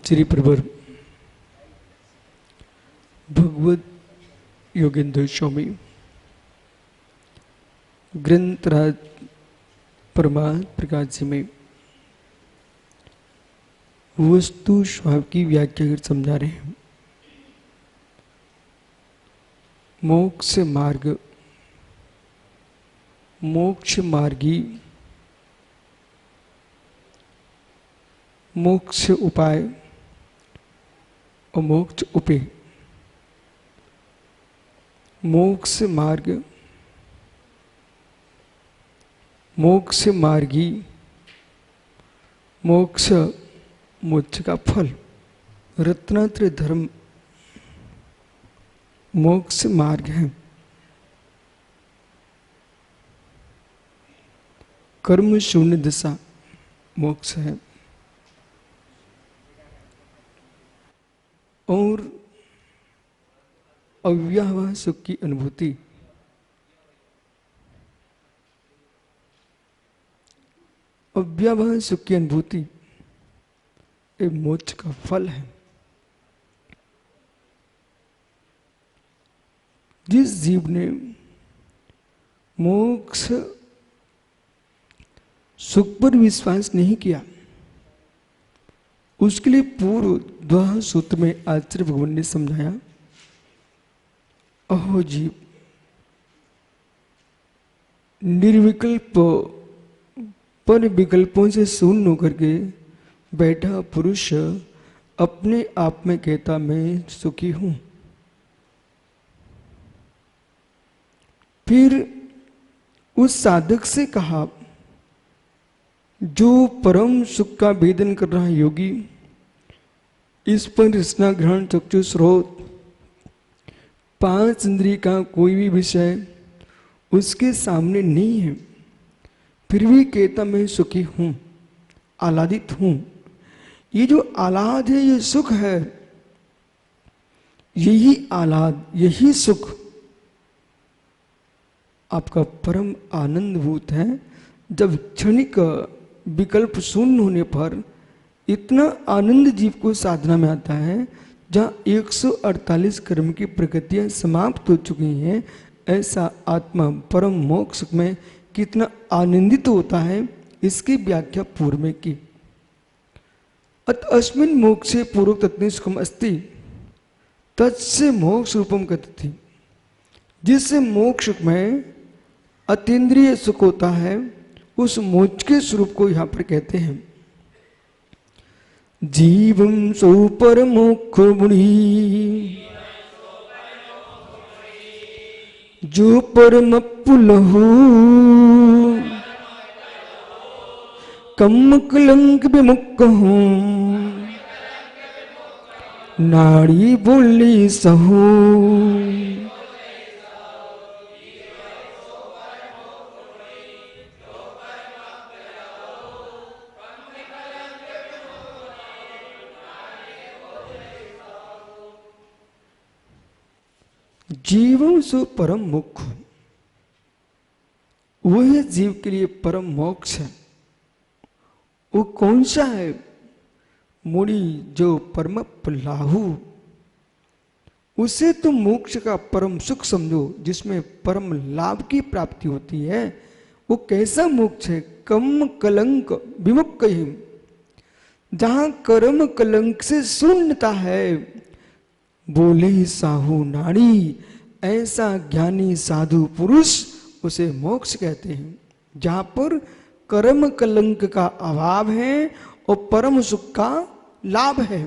श्री प्रवर भगवत योगेंद्र स्वामी ग्रंथराज परमार्थ प्रकाश जी में वस्तु स्वभाव की व्याख्या कर समझा रहे हैं। मोक्ष मार्ग, मोक्ष मार्गी, मोक्ष उपाय और मोक्ष उपेय। मोक्ष मार्ग, मोक्ष मार्गी, मोक्ष मोक्ष का फल, रत्नात्रय धर्म मोक्ष मार्ग है। कर्म शून्य दशा मोक्ष है और अव्यावह सुख की अनुभूति अव्यावह सुख की अनुभूति एक मोक्ष का फल है। जिस जीव ने मोक्ष सुख पर विश्वास नहीं किया उसके लिए पूर्व द्वाह सूत्र में आचार्य भगवान ने समझाया, अहो जीव, निर्विकल्प पर विकल्पों से शून्य होकर के बैठा पुरुष अपने आप में कहता मैं सुखी हूं। फिर उस साधक से कहा, जो परम सुख का भेदन कर रहा है योगी, इस पर रसना ग्रहण चक्षु स्रोत पांच इंद्रिय का कोई भी विषय उसके सामने नहीं है, फिर भी कहता मैं सुखी हूं, आह्लादित हूं। ये जो आह्लाद है ये सुख है। यही आह्लाद, यही सुख आपका परम आनंदभूत है। जब क्षणिक विकल्प शून्य होने पर इतना आनंद जीव को साधना में आता है, जहाँ 148 कर्म की प्रकृतियां समाप्त हो चुकी हैं, ऐसा आत्मा परम मोक्ष में कितना आनंदित होता है, इसकी व्याख्या पूर्व में की। अत अस्मिन् मोक्षे पूर्व तत्ने सुखम अस्ति तत्से मोक्ष रूपम कथति। जिससे मोक्ष में अतीन्द्रिय सुख होता है, उस मोक्ष के स्वरूप को यहां पर कहते हैं। जीवम सो परमोक्ष मुनि जो परम पुलहु कम कलंक विमुक्त हूं नाड़ी बोली सहू। जीवों से परम मोक्ष, वह जीव के लिए परम मोक्ष है। वो कौन सा है? मुनि जो परम पुलाहु, उसे तुम मोक्ष का परम सुख समझो, जिसमें परम लाभ की प्राप्ति होती है। वो कैसा मोक्ष है? कम कलंक विमुक्त, जहां कर्म कलंक से शून्यता है। बोले साहू नाड़ी, ऐसा ज्ञानी साधु पुरुष उसे मोक्ष कहते हैं, जहां पर कर्म कलंक का अभाव है और परम सुख का लाभ है।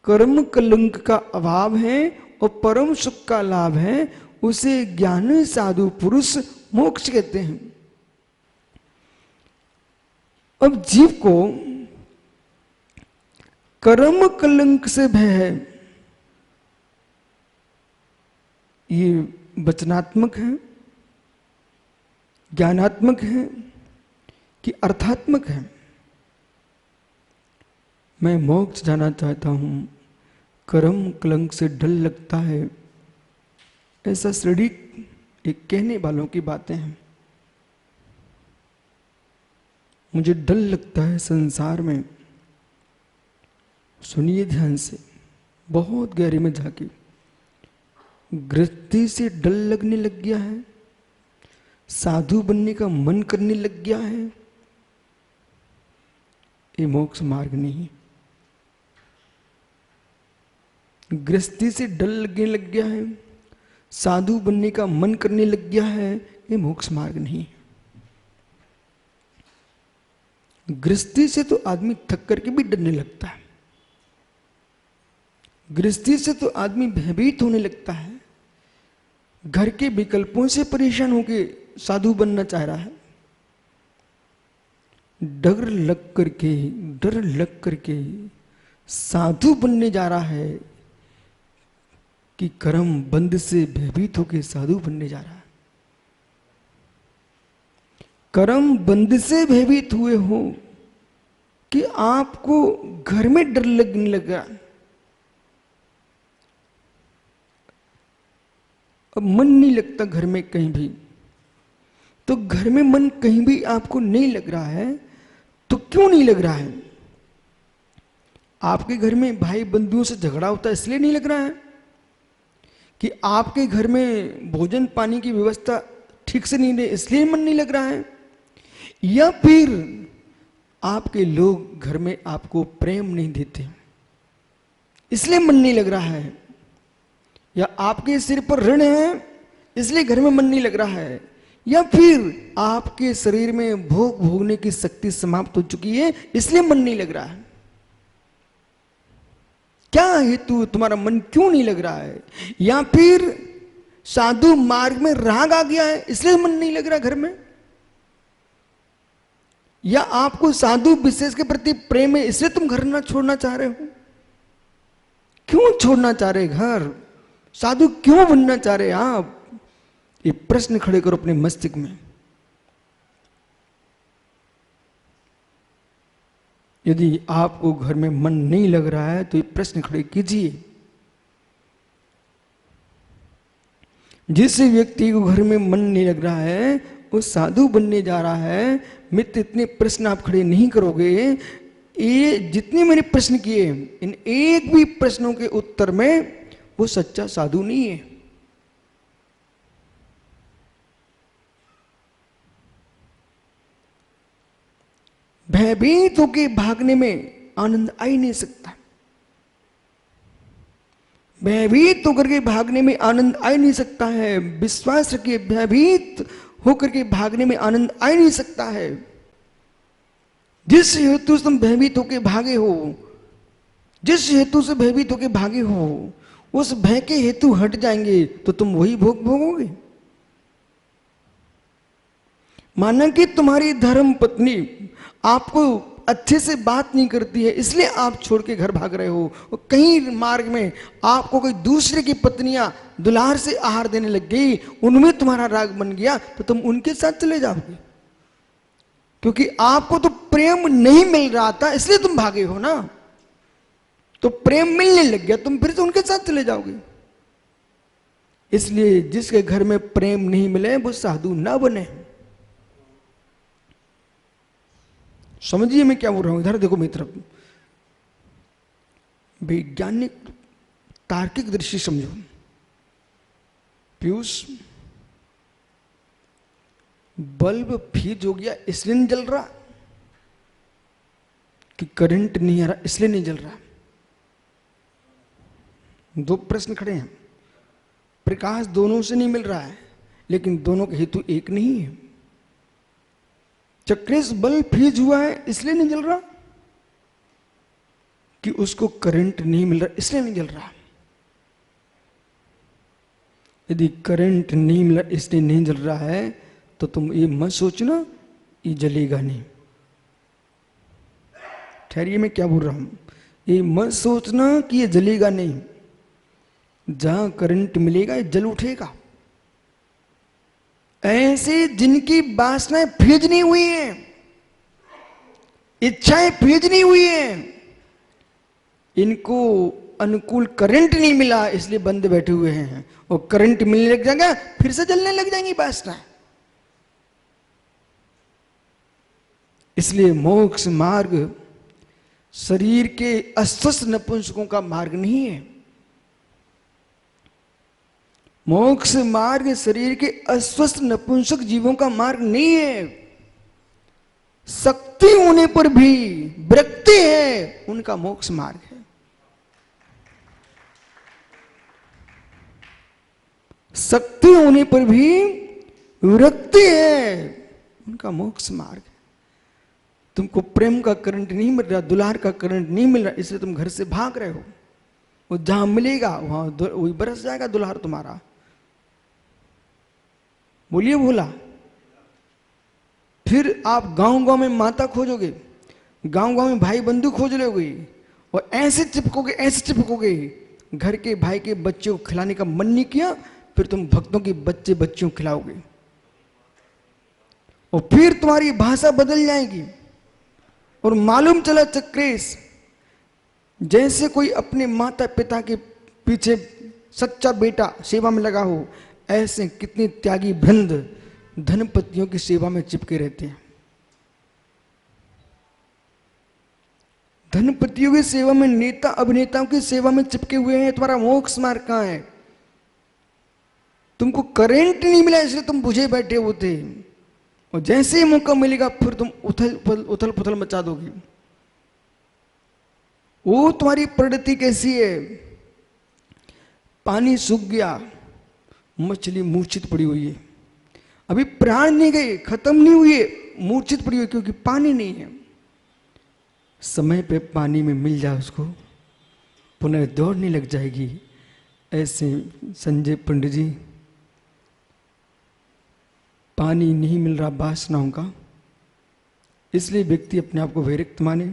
कर्म कलंक का अभाव है और परम सुख का लाभ है, उसे ज्ञानी साधु पुरुष मोक्ष कहते हैं। अब जीव को कर्म कलंक से भय है। ये वचनात्मक है, ज्ञानात्मक है कि अर्थात्मक है? मैं मोक्ष जाना चाहता हूं, कर्म कलंक से डर लगता है, ऐसा श्रेणी एक कहने वालों की बातें हैं। मुझे डर लगता है संसार में, सुनिए ध्यान से, बहुत गहरे में जाके। गृहस्थी से डर लगने लग गया है, साधु बनने का मन करने लग गया है, ये मोक्ष मार्ग नहीं। गृहस्थी से डर लगने लग गया है, साधु बनने का मन करने लग गया है, ये मोक्ष मार्ग नहीं। गृहस्थी से तो आदमी थक करके भी डरने लगता है, गृहस्थी से तो आदमी भयभीत होने लगता है, घर के विकल्पों से परेशान होके साधु बनना चाह रहा है। डर लग करके साधु बनने जा रहा है कि कर्म बंद से भयभीत होके साधु बनने जा रहा है। कर्म बंद से भयभीत हुए हो कि आपको घर में डर लगने लगा, अब मन नहीं लगता घर में कहीं भी। तो घर में मन कहीं भी आपको नहीं लग रहा है, तो क्यों नहीं लग रहा है? आपके घर में भाई बंधुओं से झगड़ा होता है इसलिए नहीं लग रहा है? कि आपके घर में भोजन पानी की व्यवस्था ठीक से नहीं रही इसलिए मन नहीं लग रहा है? या फिर आपके लोग घर में आपको प्रेम नहीं देते इसलिए मन नहीं लग रहा है? या आपके सिर पर ऋण है इसलिए घर में मन नहीं लग रहा है? या फिर आपके शरीर में भोग भोगने की शक्ति समाप्त हो चुकी है इसलिए मन नहीं लग रहा है? क्या हेतु, तुम्हारा मन क्यों नहीं लग रहा है? या फिर साधु मार्ग में राग आ गया है इसलिए मन नहीं लग रहा घर में? या आपको साधु विशेष के प्रति प्रेम है इसलिए तुम घर ना छोड़ना चाह रहे हो? क्यों छोड़ना चाह रहे घर? साधु क्यों बनना चाह रहे आप? ये प्रश्न खड़े करो अपने मस्तिष्क में। यदि आपको घर में मन नहीं लग रहा है तो ये प्रश्न खड़े कीजिए। जिस व्यक्ति को घर में मन नहीं लग रहा है वो साधु बनने जा रहा है। मित्र, इतने प्रश्न आप खड़े नहीं करोगे। ये जितने मैंने प्रश्न किए इन एक भी प्रश्नों के उत्तर में वो सच्चा साधु नहीं है। भयभीत होके भागने में आनंद आ ही नहीं सकता। भयभीत होकर के भागने में आनंद आ ही नहीं सकता है। विश्वास रखिए, भयभीत होकर के भागने में आनंद आ ही नहीं सकता है। जिस हेतु से तुम भयभीत होके भागे हो, जिस हेतु से भयभीत होके भागे हो, उस भय के हेतु हट जाएंगे तो तुम वही भोग भोगोगे। माना कि तुम्हारी धर्म पत्नी आपको अच्छे से बात नहीं करती है इसलिए आप छोड़ के घर भाग रहे हो, और कहीं मार्ग में आपको कोई दूसरे की पत्नियां दुलार से आहार देने लग गई, उनमें तुम्हारा राग बन गया तो तुम उनके साथ चले जाओगे। क्योंकि आपको तो प्रेम नहीं मिल रहा था इसलिए तुम भागे हो ना। तो प्रेम मिलने लग गया, तुम फिर से उनके साथ चले जाओगे। इसलिए जिसके घर में प्रेम नहीं मिले वो साधु ना बने। समझिए मैं क्या बोल रहा हूं। इधर देखो मित्र, वैज्ञानिक तार्किक दृष्टि समझो। पीयूष, बल्ब फ्यूज हो गया इसलिए नहीं जल रहा कि करंट नहीं आ रहा इसलिए नहीं जल रहा? दो प्रश्न खड़े हैं। प्रकाश दोनों से नहीं मिल रहा है लेकिन दोनों का हेतु एक नहीं है। चक्रेश बल्ब फ्यूज हुआ है इसलिए नहीं जल रहा कि उसको करंट नहीं मिल रहा इसलिए नहीं जल रहा। यदि करंट नहीं मिल रहा इसलिए नहीं जल रहा है तो तुम ये मत सोचना ये जलेगा नहीं। ठहरिए, मैं क्या बोल रहा हूं। ये मत सोचना कि ये जलेगा नहीं। जहां करंट मिलेगा ये जल उठेगा। ऐसे जिनकी वासनाएं फ्यूज नहीं हुई हैं, इच्छाएं फ्यूज नहीं हुई हैं, इनको अनुकूल करंट नहीं मिला इसलिए बंद बैठे हुए हैं। और करंट मिलने लग जाएगा फिर से जलने लग जाएंगी वासनाएं। इसलिए मोक्ष मार्ग शरीर के अस्वस्थ नपुंसकों का मार्ग नहीं है। मोक्ष मार्ग शरीर के अस्वस्थ नपुंसक जीवों का मार्ग नहीं है। शक्ति होने पर भी विरक्ति है, उनका मोक्ष मार्ग है। शक्ति होने पर भी विरक्ति है, उनका मोक्ष मार्ग है। तुमको प्रेम का करंट नहीं मिल रहा, दुलार का करंट नहीं मिल रहा, इसलिए तुम घर से भाग रहे हो। वो जहां मिलेगा वहां वही बरस जाएगा दुलार तुम्हारा। बोलिए भोला। फिर आप गांव गांव में माता खोजोगे, गांव गांव में भाई बंधु खोज लोगे, और ऐसे चिपकोगे, घर के भाई के बच्चे को खिलाने का मन नहीं किया, फिर तुम भक्तों के बच्चों को खिलाओगे, और फिर तुम्हारी भाषा बदल जाएगी। और मालूम चला चक्रेश, जैसे कोई अपने माता पिता के पीछे सच्चा बेटा सेवा में लगा हो, ऐसे कितने त्यागी वृंद धनपतियों की सेवा में चिपके रहते हैं। धनपतियों की सेवा में, नेता अभिनेताओं की सेवा में चिपके हुए हैं। तुम्हारा मोक्ष मार्ग कहां है? तुमको करेंट नहीं मिला इसलिए तुम बुझे बैठे होते, और जैसे ही मौका मिलेगा फिर तुम उथल पुथल मचा दोगे। वो तुम्हारी प्रवृत्ति कैसी है? पानी सूख गया, मछली मूर्छित पड़ी हुई है, अभी प्राण नहीं गए, खत्म नहीं हुई, मूर्छित पड़ी हुई, क्योंकि पानी नहीं है। समय पे पानी में मिल जाए उसको, पुनः दौड़ने लग जाएगी। ऐसे संजय पंडित जी, पानी नहीं मिल रहा वासनाओं का, इसलिए व्यक्ति अपने आप को वैरक्त माने,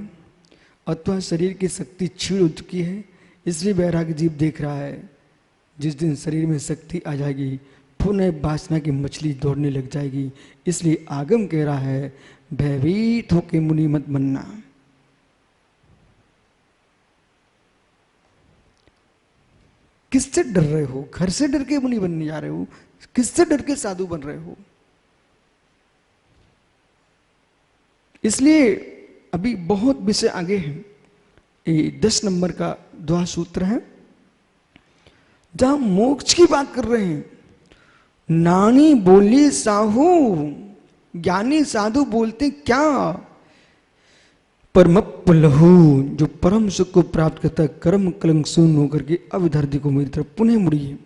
अथवा शरीर की शक्ति छीड़ हो चुकी है, इसलिए वैराग्य जीव देख रहा है। जिस दिन शरीर में शक्ति आ जाएगी, पुनः वासना की मछली दौड़ने लग जाएगी। इसलिए आगम कह रहा है, भयभीत होके मुनि मत बनना। किससे डर रहे हो? घर से डर के मुनि बनने जा रहे हो? किससे डर के साधु बन रहे हो? इसलिए अभी बहुत विषय आगे है। ये 10 नंबर का द्वा सूत्र है, जहां मोक्ष की बात कर रहे हैं। नानी बोली साहू, ज्ञानी साधु बोलते क्या? परमप लहू, जो परम सुख को प्राप्त करता है, कर्म कलंक शून्य होकर के अविधर्ती को मेरी तरफ पुनः मुड़िए।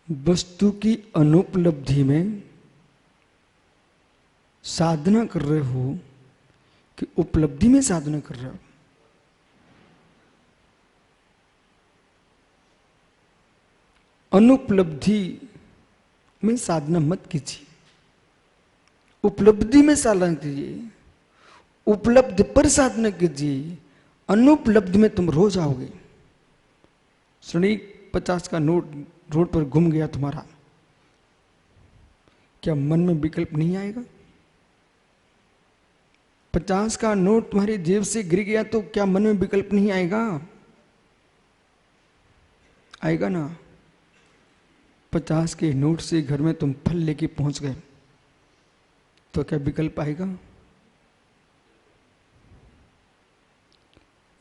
वस्तु की अनुपलब्धि में साधना कर रहे हो कि उपलब्धि में साधना कर रहे हो? अनुपलब्धि में साधना मत कीजिए, उपलब्धि में साधना कीजिए। उपलब्ध पर साधना कीजिए, अनुपलब्धि में तुम रोज आओगे। श्रेणी 50 का नोट रोड पर घूम गया तुम्हारा, क्या मन में विकल्प नहीं आएगा? 50 का नोट तुम्हारी जेब से गिर गया तो क्या मन में विकल्प नहीं आएगा? आएगा ना। 50 के नोट से घर में तुम फल लेके पहुंच गए तो क्या विकल्प आएगा?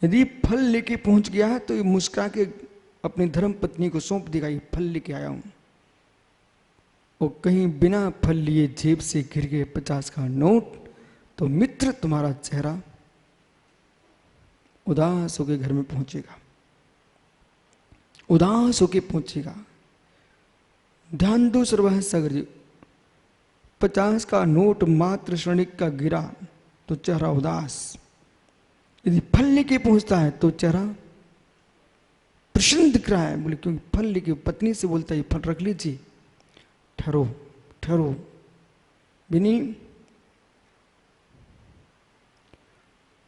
यदि फल लेके पहुंच गया है तो ये मुस्कुरा के अपनी धर्म पत्नी को सौंप देगा, ये फल लेके आया हूं। और कहीं बिना फल लिए जेब से गिर गए 50 का नोट, तो मित्र तुम्हारा चेहरा उदास होकर घर में पहुंचेगा, उदास होकर पहुंचेगा। ध्यान दो सर्वह सागर जी, 50 का नोट मात्र क्षणिक का गिरा तो चेहरा उदास, यदि फल लेके पहुंचता है तो चेहरा प्रसन्न दिख रहा है। बोले क्योंकि फल लेके, पत्नी से बोलता है फल रख लीजिए, ठहरो ठहरो। बिनी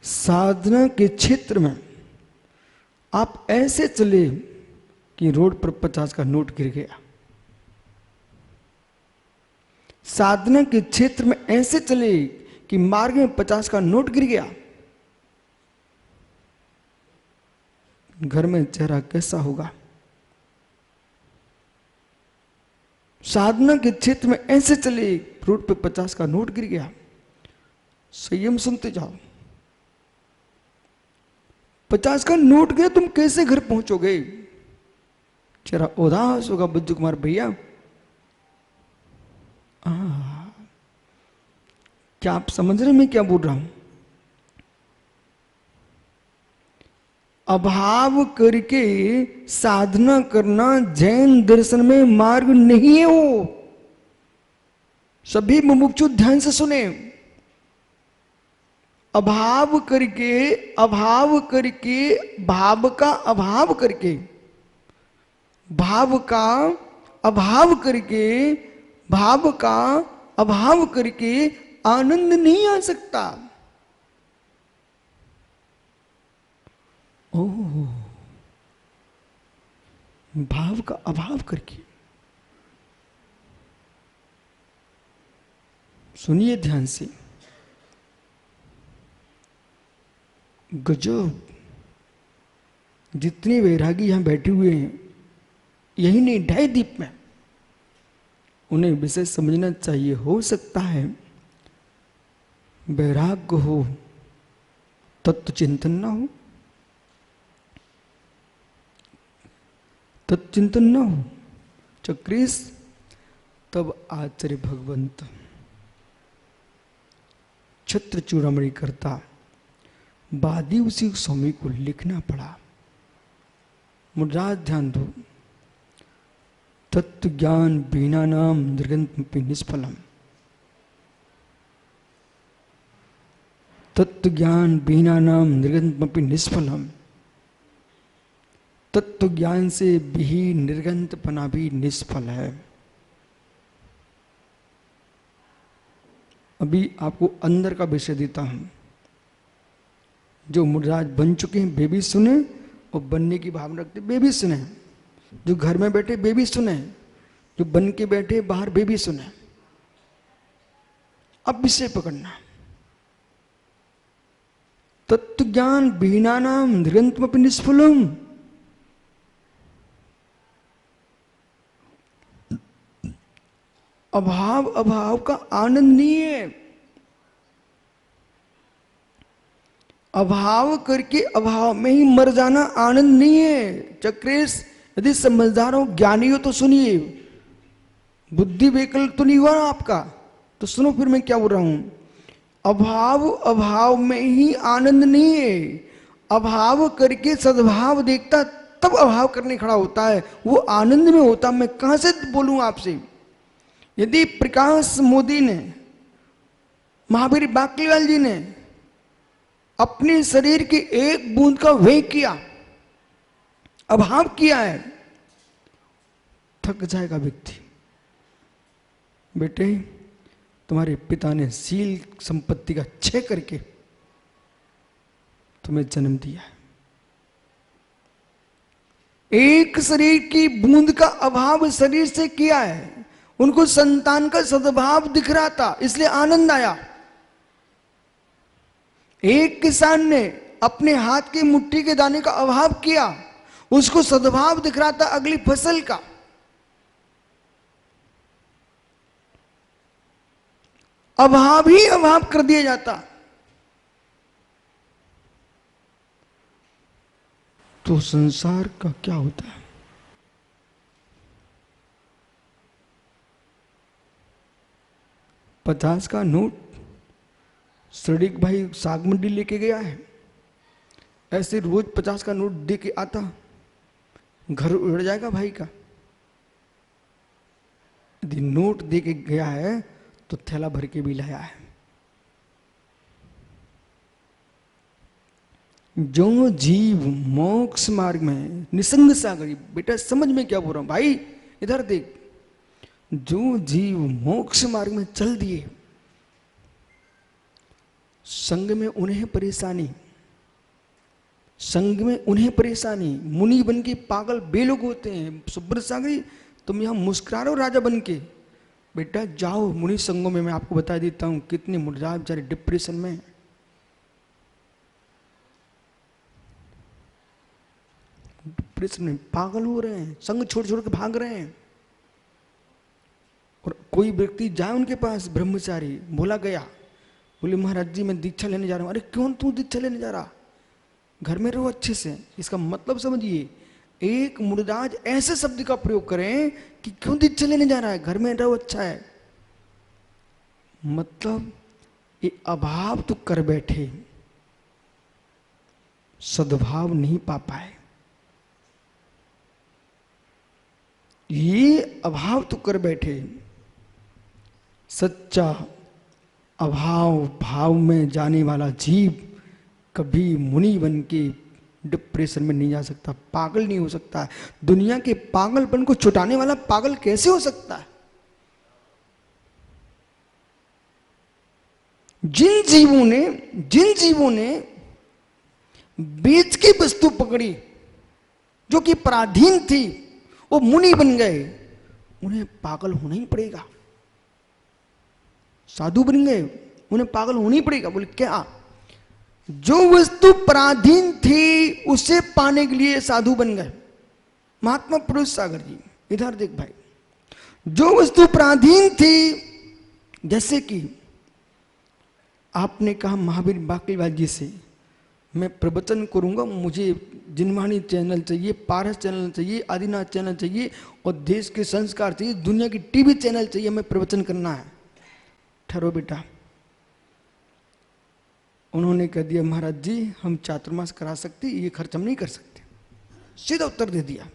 साधना के क्षेत्र में आप ऐसे चले कि रोड पर 50 का नोट गिर गया। साधना के क्षेत्र में ऐसे चले कि मार्ग में 50 का नोट गिर गया, घर में चेहरा कैसा होगा? साधना के क्षेत्र में ऐसे चले, रोड पे 50 का नोट गिर गया, संयम सुनते जाओ। 50 का नोट गया, तुम कैसे घर पहुंचोगे? जरा उदास होगा बुद्धू कुमार भैया। क्या आप समझ रहे मैं क्या बोल रहा हूं? अभाव करके साधना करना जैन दर्शन में मार्ग नहीं है। वो सभी मुमुक्षु ध्यान से सुने। अभाव करके, अभाव करके, भाव का अभाव करके, भाव का अभाव करके, भाव का अभाव करके आनंद नहीं आ सकता। ओह, भाव का अभाव करके। सुनिए ध्यान से, गजब। जितने वैरागी यहां बैठे हुए हैं, यही नहीं ढाई दीप में, उन्हें विषय समझना चाहिए। हो सकता है वैराग्य हो, तत्व चिंतन ना हो, तत्व चिंतन ना हो। चक्रेश, तब आचार्य भगवंत छत्र चूड़ामणि करता बादी उसी स्वामी को लिखना पड़ा। मुद्रा ध्यान दो। तत्व ज्ञान बिना नाम निर्गंतमपि निष्फलम। तत्व ज्ञान बिना नाम निर्गंतमपि निष्फलम। तत्व ज्ञान से विहीन निर्गंतपना भी निष्फल है। अभी आपको अंदर का विषय देता हूं। जो मुद्राज बन चुके हैं वे भी सुने, और बनने की भावना रखते वे भी सुने। जो घर में बैठे वे भी सुने, जो बन के बैठे बाहर वे भी सुने। अब विषय पकड़ना। तत्व ज्ञान बिना नाम निर्गंतमपि निष्फलम। अभाव अभाव का आनंद नहीं है। अभाव करके अभाव में ही मर जाना आनंद नहीं है। चक्रेश, यदि समझदार हो, ज्ञानी हो तो सुनिए। बुद्धि वैकल्प तो नहीं हुआ ना आपका, तो सुनो फिर मैं क्या बोल रहा हूं। अभाव अभाव में ही आनंद नहीं है। अभाव करके सद्भाव देखता तब अभाव करने खड़ा होता है, वो आनंद में होता। मैं कहां से बोलूं आपसे। यदि प्रकाश मोदी ने, महावीर बाकलीवाल जी ने अपने शरीर की एक बूंद का व्यय किया, अभाव किया है, थक जाएगा व्यक्ति। बेटे, तुम्हारे पिता ने शील संपत्ति का क्षय करके तुम्हें जन्म दिया है। एक शरीर की बूंद का अभाव शरीर से किया है। उनको संतान का सद्भाव दिख रहा था, इसलिए आनंद आया। एक किसान ने अपने हाथ की मुट्ठी के दाने का अभाव किया, उसको सद्भाव दिख रहा था अगली फसल का। अभाव ही अभाव कर दिया जाता तो संसार का क्या होता है। $50 का नोट सड़क भाई साग मंडी लेके गया है। ऐसे रोज 50 का नोट दे के आता, घर उड़ जाएगा भाई का। यदि नोट दे के गया है तो थैला भर के भी लाया है। जो जीव मोक्ष मार्ग में निसंग सागरी, बेटा समझ में क्या बोल रहा हूं भाई, इधर देख। जो जीव मोक्ष मार्ग में चल दिए, संग में उन्हें परेशानी, संग में उन्हें परेशानी। मुनि बन के पागल बे लोग होते हैं। सुब्रत सागरी, तुम यहां मुस्कुरा रहे हो राजा बन के। बेटा जाओ मुनि संगों में, मैं आपको बता देता हूं कितने मुर्जा बेचारे डिप्रेशन में। डिप्रेशन में पागल हो रहे हैं, संग छोड़ छोड़ के भाग रहे हैं। और कोई व्यक्ति जाए उनके पास, ब्रह्मचारी बोला गया, बोले महाराज जी मैं दीक्षा लेने जा रहा हूँ। अरे क्यों तू दीक्षा लेने जा रहा, घर में रहो अच्छे से। इसका मतलब समझिए, एक मुनिराज ऐसे शब्द का प्रयोग करें कि क्यों दीक्षा लेने जा रहा है, घर में रहो अच्छा है। मतलब ये अभाव तो कर बैठे, सद्भाव नहीं पा पाए। ये अभाव तो कर बैठे, सच्चा अभाव भाव में जाने वाला जीव कभी मुनि बन के डिप्रेशन में नहीं जा सकता, पागल नहीं हो सकता। दुनिया के पागलपन को छुटाने वाला पागल कैसे हो सकता है? जिन जीवों ने बीच की वस्तु पकड़ी जो कि पराधीन थी, वो मुनि बन गए, उन्हें पागल होना ही पड़ेगा। साधु बन गए, उन्हें पागल होना ही पड़ेगा। बोले क्या? जो वस्तु पराधीन थी उसे पाने के लिए साधु बन गए। महात्मा पुरुष सागर जी, इधर देख भाई, जो वस्तु पराधीन थी, जैसे कि आपने कहा महावीर बाकलीवाल जी से मैं प्रवचन करूंगा, मुझे जिनवाणी चैनल चाहिए, पारस चैनल चाहिए, आदिनाथ चैनल चाहिए, और देश के संस्कार चाहिए, दुनिया की टीवी चैनल चाहिए, मैं प्रवचन करना है। ठहरो बेटा। उन्होंने कह दिया महाराज जी हम चातुर्मास करा सकते, ये खर्च हम नहीं कर सकते। सीधा उत्तर दे दिया।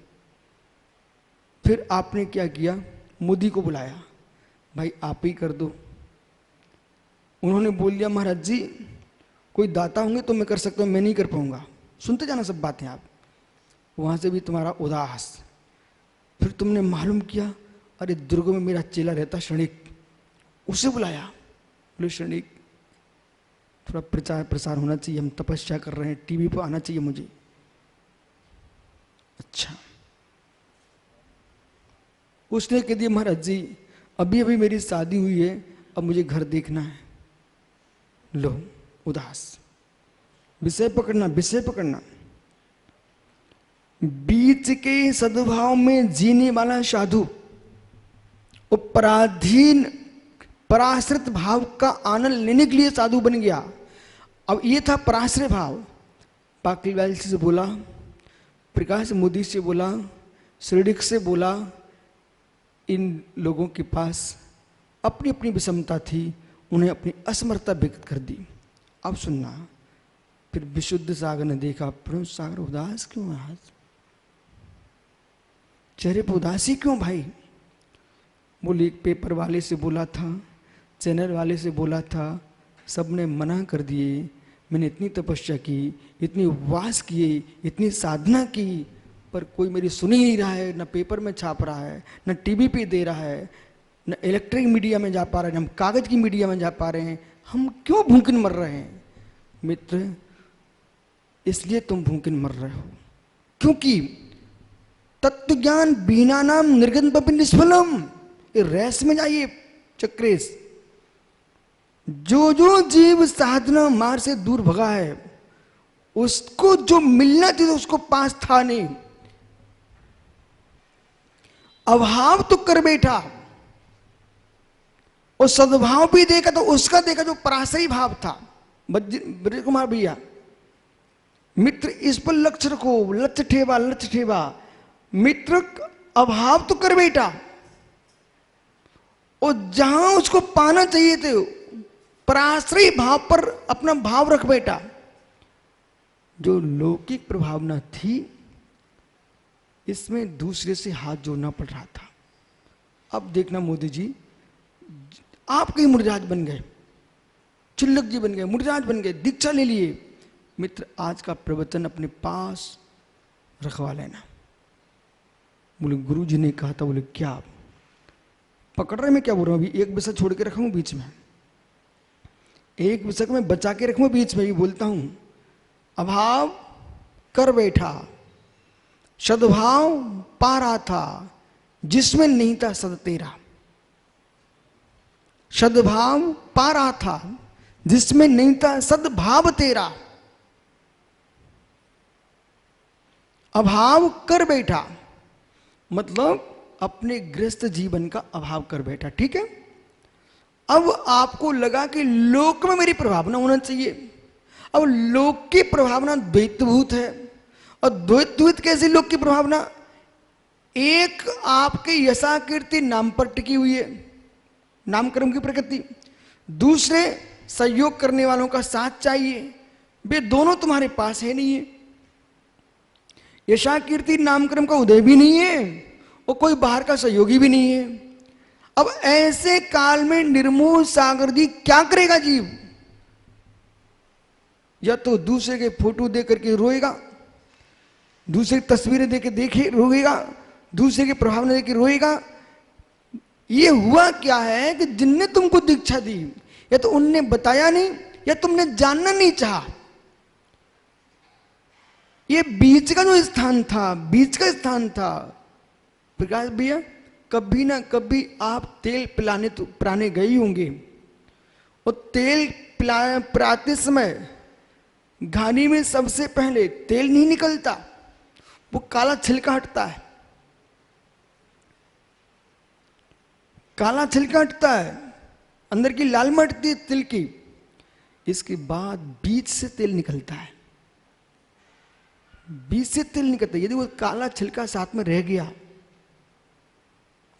फिर आपने क्या किया, मोदी को बुलाया, भाई आप ही कर दो। उन्होंने बोल दिया महाराज जी कोई दाता होंगे तो मैं कर सकता हूँ, मैं नहीं कर पाऊंगा। सुनते जाना सब बातें आप। वहां से भी तुम्हारा उदास। फिर तुमने मालूम किया, अरे दुर्ग में मेरा चेला रहता क्षणिक, उसे बुलाया। बोले क्षणिक थोड़ा प्रचार प्रसार होना चाहिए, हम तपस्या कर रहे हैं, टीवी पर आना चाहिए मुझे। अच्छा। उसने कह दिया महाराज जी अभी अभी मेरी शादी हुई है, अब मुझे घर देखना है। लो उदास। विषय पकड़ना, विषय पकड़ना। बीच के सद्भाव में जीने वाला साधु वो पराधीन पराश्रित भाव का आनंद लेने के लिए साधु बन गया। अब ये था पराश्रय भाव। पाकलीवाल से बोला, प्रकाश मोदी से बोला, श्रीडिक से बोला, इन लोगों के पास अपनी अपनी विषमता थी, उन्हें अपनी असमर्थता व्यक्त कर दी। अब सुनना। फिर विशुद्ध सागर ने देखा, प्रभु सागर उदास क्यों है आज, चेहरे पर उदासी क्यों भाई? बोले एक पेपर वाले से बोला था, चैनल वाले से बोला था, सबने मना कर दिए। मैंने इतनी तपस्या की, इतनी उपवास किए, इतनी साधना की, पर कोई मेरी सुन ही नहीं रहा है। न पेपर में छाप रहा है, न टीवी पे दे रहा है, न इलेक्ट्रिक मीडिया में जा पा रहे हैं, न हम कागज की मीडिया में जा पा रहे हैं। हम क्यों भूखन मर रहे हैं? मित्र, इसलिए तुम भूखन मर रहे हो क्योंकि तत्व ज्ञान बिना नाम निर्गन पपि निष्फलम। रेस में जाइए चक्रेश। जो जो जीव साधना मार्ग से दूर भगा है, उसको जो मिलना चाहिए उसको पास था नहीं। अभाव तो कर बैठा, और सद्भाव भी देखा तो उसका देखा जो पराश्रयी भाव था। ब्रज कुमार भैया, मित्र इस पर लक्ष्य रखो, लक्ष्य ठेवा, लक्ष्य ठेवा। मित्र अभाव तो कर बैठा, और जहां उसको पाना चाहिए थे पराश्रयी भाव पर अपना भाव रख बैठा। जो लौकिक प्रभावना थी, इसमें दूसरे से हाथ जोड़ना पड़ रहा था। अब देखना मोदी जी, आप कहीं मुनिराज बन गए, चिल्लक जी बन गए, मुनिराज बन गए, दीक्षा ले लिए। मित्र आज का प्रवचन अपने पास रखवा लेना। बोले गुरु जी ने कहा था। बोले क्या पकड़ रहे? मैं क्या बोल रहा हूं? अभी एक विषय छोड़ के रखूं बीच में, एक विषय को मैं बचा के रखूं बीच में भी बोलता हूं। अभाव कर बैठा, सद्भाव पा रहा था, जिसमें नहीं था सद तेरा। सद्भाव पा रहा था, जिसमें नहीं था सद्भाव तेरा। अभाव कर बैठा मतलब अपने गृहस्थ जीवन का अभाव कर बैठा। ठीक है, अब आपको लगा कि लोक में मेरी प्रभावना होना चाहिए। अब लोक की प्रभावना द्वैतभूत है, और द्वैतभूत कैसी लोक की प्रभावना? एक आपके यशा कीर्ति नाम पर टिकी हुई है, नामकर्म की प्रकृति। दूसरे सहयोग करने वालों का साथ चाहिए, वे दोनों तुम्हारे पास है नहीं है। यशा कीर्ति नामकर्म का उदय भी नहीं है और कोई बाहर का सहयोगी भी नहीं है। अब ऐसे काल में निर्मोह सागर जी क्या करेगा जीव? या तो दूसरे के फोटो देख करके रोएगा, दूसरे की तस्वीरें देख के देखे रोएगा, दूसरे के प्रभाव में देख के रोएगा। ये हुआ क्या है कि जिनने तुमको दीक्षा दी, या तो उनने बताया नहीं, या तुमने जानना नहीं चाहा। ये बीच का जो स्थान था, बीच का स्थान था। प्रकाश भैया, कभी ना कभी आप तेल पिलाने तो पिलाने गए होंगे, और तेल पिलाते समय घानी में सबसे पहले तेल नहीं निकलता, वो काला छिलका हटता है। काला छिलका हटता है, अंदर की लाल हटती है तिल की। इसके बाद बीज से तेल निकलता है, बीज से तेल निकलता है। यदि वो काला छिलका साथ में रह गया,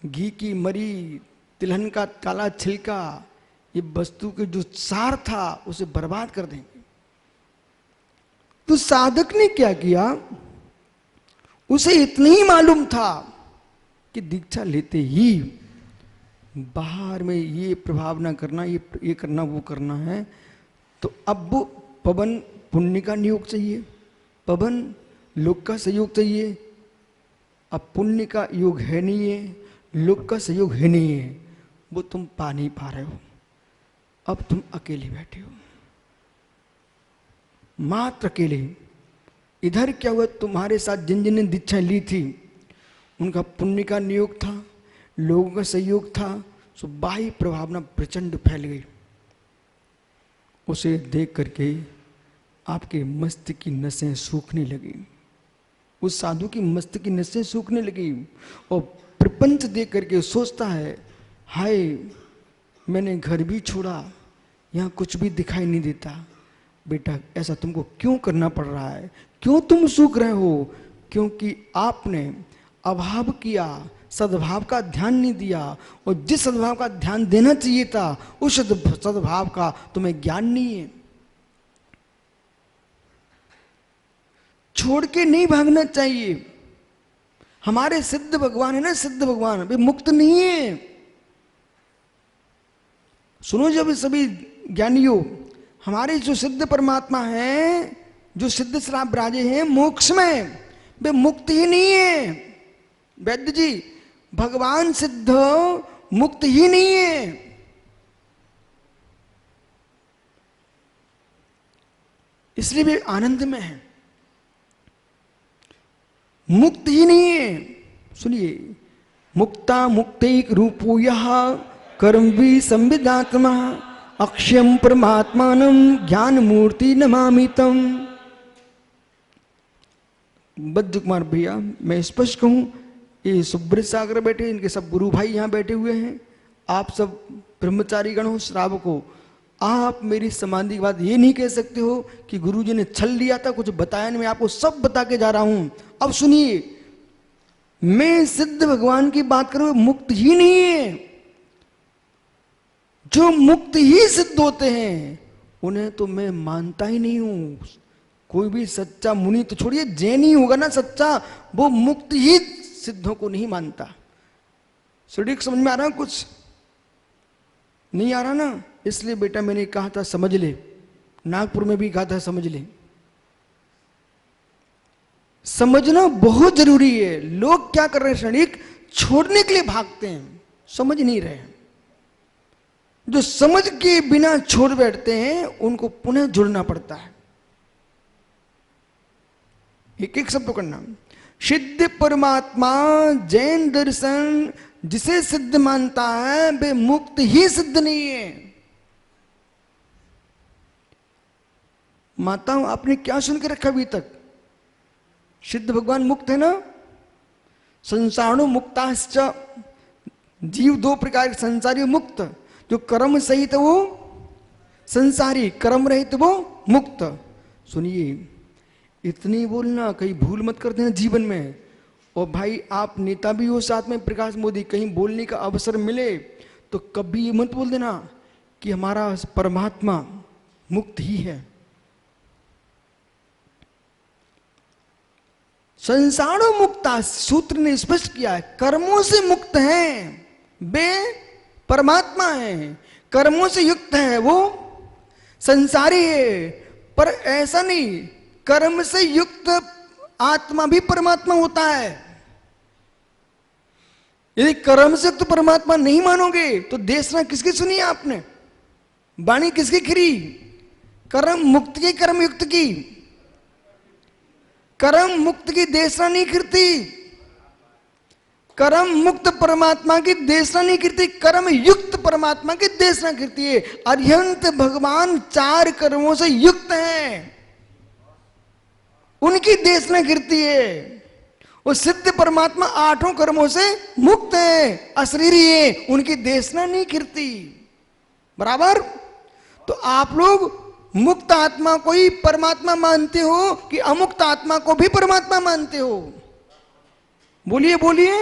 घी की मरी, तिलहन का काला छिलका, ये वस्तु के जो सार था उसे बर्बाद कर देंगे। तो साधक ने क्या किया? उसे इतना ही मालूम था कि दीक्षा लेते ही बाहर में ये प्रभाव ना करना, ये करना, वो करना है। तो अब वो पवन पुण्य का नियोग चाहिए, पवन लोक का सहयोग चाहिए। अब पुण्य का योग है नहीं है, लोक का सहयोग है नहीं है, वो तुम पा नहीं पा रहे हो। अब तुम अकेले बैठे हो, मात्र अकेले। इधर क्या हुआ? तुम्हारे साथ जिन जिन ने दीक्षा ली थी उनका पुण्य का नियोग था, लोगों का सहयोग था, सो बाह्य प्रभावना प्रचंड फैल गई। उसे देख करके आपके मस्तिष्क की नसें सूखने लगी, उस साधु की मस्तिष्क की नसें सूखने लगी, और प्रपंच देख करके सोचता है, हाय मैंने घर भी छोड़ा, यहाँ कुछ भी दिखाई नहीं देता। बेटा ऐसा तुमको क्यों करना पड़ रहा है? क्यों तुम सूख रहे हो? क्योंकि आपने अभाव किया, सद्भाव का ध्यान नहीं दिया, और जिस सद्भाव का ध्यान देना चाहिए था उस सद्भाव का तुम्हें ज्ञान नहीं है। छोड़ के नहीं भागना चाहिए। हमारे सिद्ध भगवान है ना, सिद्ध भगवान वे मुक्त नहीं है। सुनो जब सभी ज्ञानियों, हमारे जो सिद्ध परमात्मा हैं, जो सिद्ध श्राप राजे हैं मोक्ष में, वे मुक्त ही नहीं है। वैद्य जी, भगवान सिद्ध मुक्त ही नहीं है। इसलिए वे आनंद में है, मुक्त ही नहीं है। सुनिए, मुक्ता मुक्तैक रूपो यः कर्मभि संविदात्मा अक्षयम परमात्मानं ज्ञान मूर्ति नमामि तम। बद्ध कुमार भैया, मैं स्पष्ट कहूं, ये सुब्रत सागर बैठे, इनके सब गुरु भाई यहाँ बैठे हुए हैं, आप सब ब्रह्मचारी गण हो, श्रावक हो। आप मेरी समाधि के बाद ये नहीं कह सकते हो कि गुरुजी ने छल लिया था, कुछ बताया नहीं। मैं आपको सब बता के जा रहा हूं। अब सुनिए, मैं सिद्ध भगवान की बात करूं, मुक्त ही नहीं है। जो मुक्त ही सिद्ध होते हैं उन्हें तो मैं मानता ही नहीं हूं। कोई भी सच्चा मुनि तो छोड़िए, जैन ही होगा ना सच्चा, वो मुक्त ही सिद्धों को नहीं मानता। सड़क समझ में आ रहा? कुछ नहीं आ रहा ना? इसलिए बेटा मैंने कहा था समझ ले, नागपुर में भी कहा था समझ ले। समझना बहुत जरूरी है। लोग क्या कर रहे हैं? क्षणिक छोड़ने के लिए भागते हैं, समझ नहीं रहे हैं। जो समझ के बिना छोड़ बैठते हैं उनको पुनः जुड़ना पड़ता है। एक एक शब्द पकड़ना। सिद्ध परमात्मा जैन दर्शन जिसे सिद्ध मानता है वे मुक्त ही सिद्ध नहीं है। माताओं, आपने क्या सुन के रखा अभी तक? सिद्ध भगवान मुक्त है ना? संसारणु मुक्ताश्च, जीव दो प्रकार के, संसारी मुक्त। जो कर्म सहित वो संसारी, कर्म रहित वो मुक्त। सुनिए, इतनी बोलना, कहीं भूल मत कर देना जीवन में। और भाई आप नेता भी हो साथ में प्रकाश मोदी, कहीं बोलने का अवसर मिले तो कभी ये मत बोल देना कि हमारा परमात्मा मुक्त ही है। संसारो मुक्ता सूत्र ने स्पष्ट किया है, कर्मों से मुक्त हैं वे परमात्मा है, कर्मों से युक्त है वो संसारी है। पर ऐसा नहीं, कर्म से युक्त आत्मा भी परमात्मा होता है। यदि कर्म से युक्त परमात्मा नहीं मानोगे तो देशना किसकी सुनी आपने, वाणी किसकी खिरी? कर्म मुक्त की, कर्म युक्त की। कर्म मुक्त की देशना नहीं खिरती, कर्म मुक्त परमात्मा की देशना नहीं कीर्ति, कर्म युक्त परमात्मा की देशना कीर्ति है। अरिहंत भगवान चार कर्मों से युक्त हैं, उनकी देशना कीर्ति है। वो सिद्ध परमात्मा आठों कर्मों से मुक्त है, अशरीरी है, उनकी देशना नहीं कीर्ति। बराबर? तो आप लोग मुक्त आत्मा को ही परमात्मा मानते हो कि अमुक्त आत्मा को भी परमात्मा मानते हो? बोलिए बोलिए।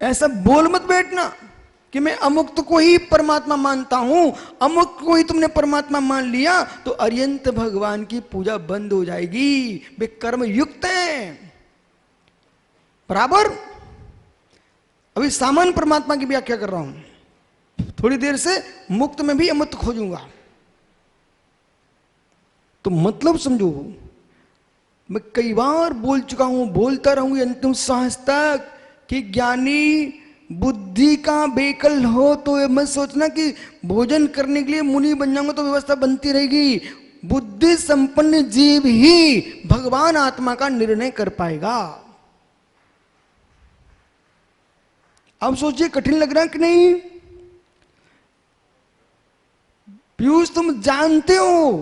ऐसा बोल मत बैठना कि मैं अमुक्त को ही परमात्मा मानता हूं। अमुक्त को ही तुमने परमात्मा मान लिया तो अरियंत भगवान की पूजा बंद हो जाएगी, वे कर्म युक्त हैं। बराबर? अभी सामान्य परमात्मा की व्याख्या कर रहा हूं, थोड़ी देर से मुक्त में भी अमुक्त खोजूंगा, तो मतलब समझो। मैं कई बार बोल चुका हूं, बोलता रहूंगी अंतिम सांस तक कि ज्ञानी बुद्धि का बेकल हो तो ये मत सोचना कि भोजन करने के लिए मुनि बन जाऊंगा तो व्यवस्था बनती रहेगी। बुद्धि संपन्न जीव ही भगवान आत्मा का निर्णय कर पाएगा। अब सोचिए, कठिन लग रहा है कि नहीं? पीयूष तुम जानते हो,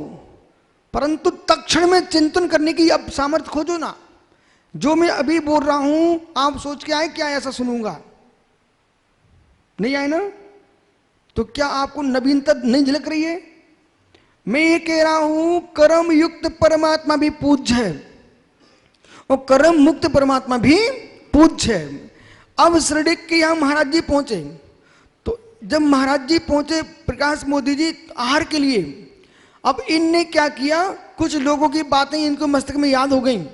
परंतु तत्क्षण में चिंतन करने की अब सामर्थ्य खोजो ना। जो मैं अभी बोल रहा हूं आप सोच के आए क्या ऐसा सुनूंगा? नहीं आए ना? तो क्या आपको नवीनता नहीं झलक रही है? मैं ये कह रहा हूं कर्म युक्त परमात्मा भी पूज्य है और कर्म मुक्त परमात्मा भी पूज्य है। अब श्रृडिक के यहां महाराज जी पहुंचे, तो जब महाराज जी पहुंचे प्रकाश मोदी जी आहार के लिए, अब इनने क्या किया, कुछ लोगों की बातें इनको मस्तक में याद हो गई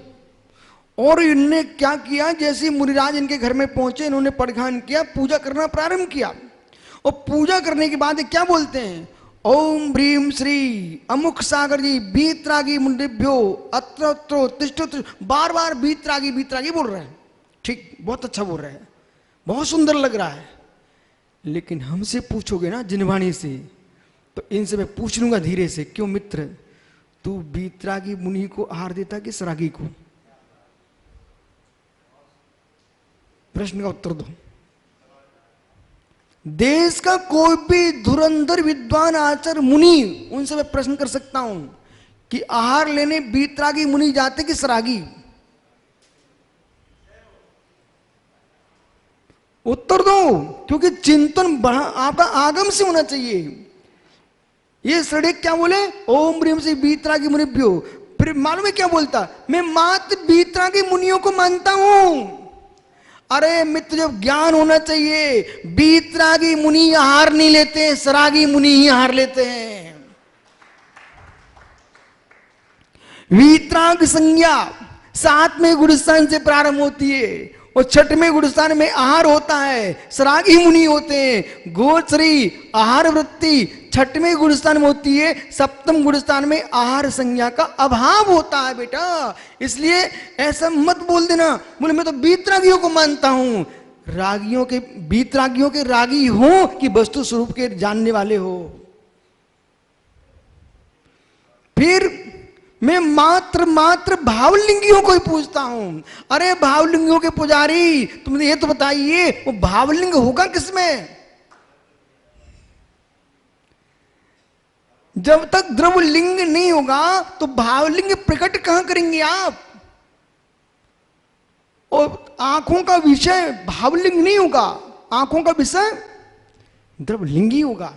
और इनने क्या किया, जैसे मुनिराज इनके घर में पहुंचे इन्होंने पड़घान किया, पूजा करना प्रारंभ किया। और पूजा करने के बाद क्या बोलते हैं, ओम ब्रीम श्री अमुख सागर जी बीतरागी मुंडिभ्यो अत्रो तिष्ठो, बार बार बीतरागी बीतरागी बोल रहे हैं। ठीक, बहुत अच्छा बोल रहे हैं, बहुत सुंदर लग रहा है। लेकिन हमसे पूछोगे ना जिनवाणी से, तो इनसे मैं पूछ लूंगा धीरे से, क्यों मित्र तू बीतरागी मुनि को आहार देता कि सरागी को? प्रश्न का उत्तर दो। देश का कोई भी धुरंधर विद्वान आचार्य मुनि, उनसे मैं प्रश्न कर सकता हूं कि आहार लेने बीतरागी मुनि जाते कि सरागी? उत्तर दो, क्योंकि चिंतन बढ़ा आपका आगम से होना चाहिए। ये सड़क क्या बोले, ओम ब्रीम से बीतरागी मुनिभ्यो, फिर मालूम है क्या बोलता, मैं मात्र बीतरागी मुनियों को मानता हूं। अरे मित्र, जब ज्ञान होना चाहिए, बीतरागी मुनि आहार नहीं लेते, सरागी मुनि ही आहार लेते हैं। वीतराग संज्ञा 7वें गुणस्थान से प्रारंभ होती है और 6वें गुणस्थान में आहार होता है, सरागी मुनि होते हैं। गोचरी आहार वृत्ति 6वें गुणस्थान में होती है, 7वें गुणस्थान में आहार संज्ञा का अभाव होता है बेटा। इसलिए ऐसा मत बोल देना, बोले मैं तो बीतरागियों को मानता हूं। रागियों के, बीतरागियों के रागी हो कि वस्तु स्वरूप के जानने वाले हो? फिर मैं मात्र भावलिंगियों को ही पूछता हूं। अरे भावलिंगियों के पुजारी, तुम ये तो बताइए वो भावलिंग होगा किसमें? जब तक द्रवलिंग नहीं होगा तो भावलिंग प्रकट कहां करेंगे आप? और आंखों का विषय भावलिंग नहीं होगा, आंखों का विषय द्रवलिंगी होगा।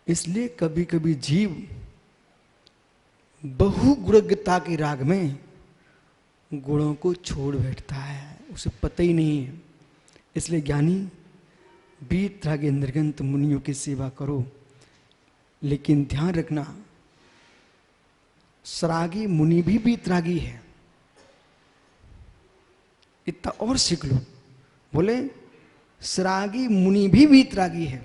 इसलिए कभी कभी जीव बहुगुणज्ञता के राग में गुणों को छोड़ बैठता है, उसे पता ही नहीं है। इसलिए ज्ञानी वीतरागी निर्गंत मुनियों की सेवा करो, लेकिन ध्यान रखना सरागी मुनि भी वीतरागी है, इतना और सीख लो। बोले सरागी मुनि भी वीतरागी है।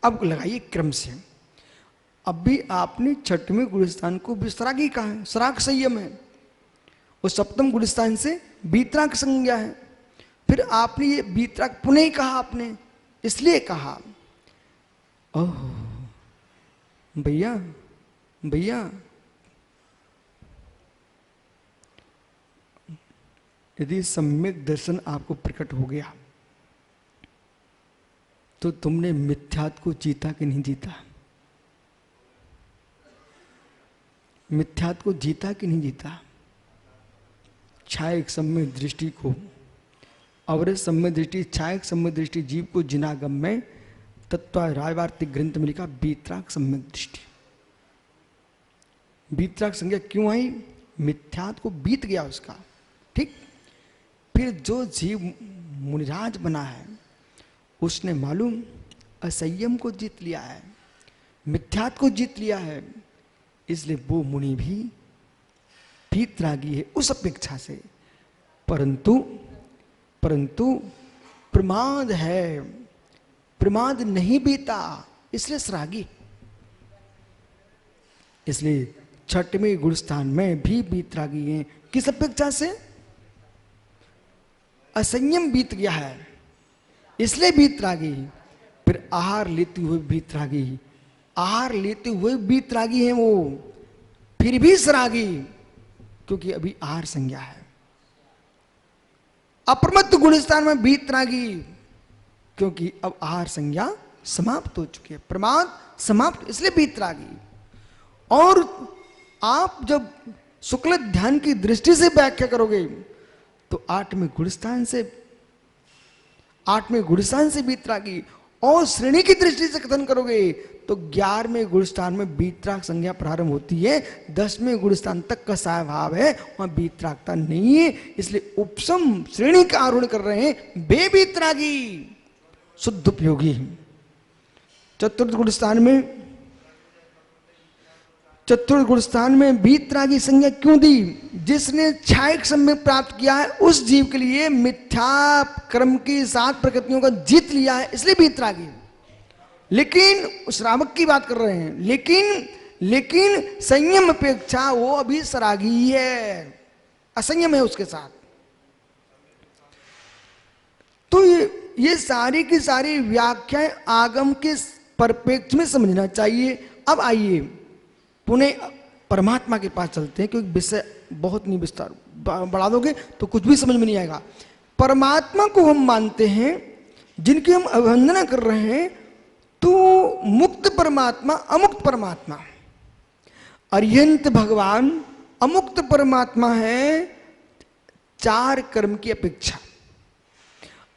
अब लगाइए क्रम से। अब भी आपने छठवें गुणस्थान को विसरागी कहा है, सराग संयम है, और सप्तम गुणस्थान से वीतराग संज्ञा है। फिर आपने ये वीतराग पुनः कहा, आपने इसलिए कहा ओह भैया भैया, यदि सम्यक दर्शन आपको प्रकट हो गया तो तुमने मिथ्यात्व को जीता कि नहीं जीता? मिथ्यात्व को जीता कि नहीं जीता? छायक सम्यक दृष्टि को, अवरज सम्यक दृष्टि, छायक सम्यक दृष्टि जीव को जिनागम में तत्व रायवार्तिक ग्रंथ में लिखा वीतराग सम्यक दृष्टि। वीतराग संज्ञा क्यों आई? मिथ्यात्व को बीत गया उसका, ठीक। फिर जो जीव मुनिराज बना है उसने मालूम असंयम को जीत लिया है, मिथ्यात्व को जीत लिया है, इसलिए वो मुनि भी वीतरागी है उस अपेक्षा से। परंतु प्रमाद है, प्रमाद नहीं बीता, इसलिए सरागी। इसलिए छठवें गुणस्थान में भी वीतरागी है। किस अपेक्षा से? असंयम बीत गया है इसलिए वीतरागी। फिर आहार लेते हुए वीतरागी, आहार लेते हुए वीतरागी है वो, फिर भी सरागी, क्योंकि अभी आहार संज्ञा है। अप्रमत्त गुणस्थान में वीतरागी, क्योंकि अब आहार संज्ञा समाप्त हो चुकी है, प्रमाद समाप्त, इसलिए वीतरागी। और आप जब शुक्ल ध्यान की दृष्टि से व्याख्या करोगे तो आठवें गुणस्थान से वीतरागी, और श्रेणी की दृष्टि से कथन करोगे तो 11वें गुणस्थान में वीतराग संज्ञा प्रारंभ होती है, 10वें गुणस्थान तक का साय भाव है, वहां वीतरागता नहीं है। इसलिए उपसम श्रेणी का आरोहण कर रहे हैं बेवीतरागी शुद्ध उपयोगी। चतुर्थ गुणस्थान में वीतरागी संज्ञा क्यों दी? जिसने छायक सम्यक प्राप्त किया है उस जीव के लिए मिथ्या कर्म की 7 प्रकृतियों का जीत लिया है, इसलिए वीतरागी। लेकिन श्रावक की बात कर रहे हैं, लेकिन संयम अपेक्षा वो अभी सरागी ही है, असंयम है उसके साथ। तो ये सारी की सारी व्याख्याएं आगम के परिप्रेक्ष्य में समझना चाहिए। अब आइए पुनः परमात्मा के पास चलते हैं, क्योंकि विषय बहुत नहीं विस्तार बढ़ा दोगे तो कुछ भी समझ में नहीं आएगा। परमात्मा को हम मानते हैं, जिनकी हम अवहेलना कर रहे हैं, तो मुक्त परमात्मा, अमुक्त परमात्मा। अरिहंत भगवान अमुक्त परमात्मा है 4 कर्म की अपेक्षा।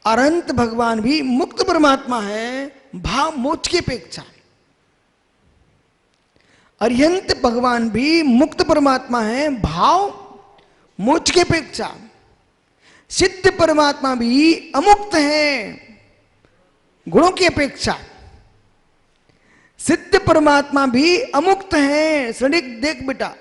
अरहंत भगवान भी मुक्त परमात्मा है भाव मोक्ष की अपेक्षा। अरिहंत भगवान भी मुक्त परमात्मा है भाव मोक्ष की अपेक्षा। सिद्ध परमात्मा भी अमुक्त है गुणों की अपेक्षा। सिद्ध परमात्मा भी अमुक्त है, सड़क देख बेटा,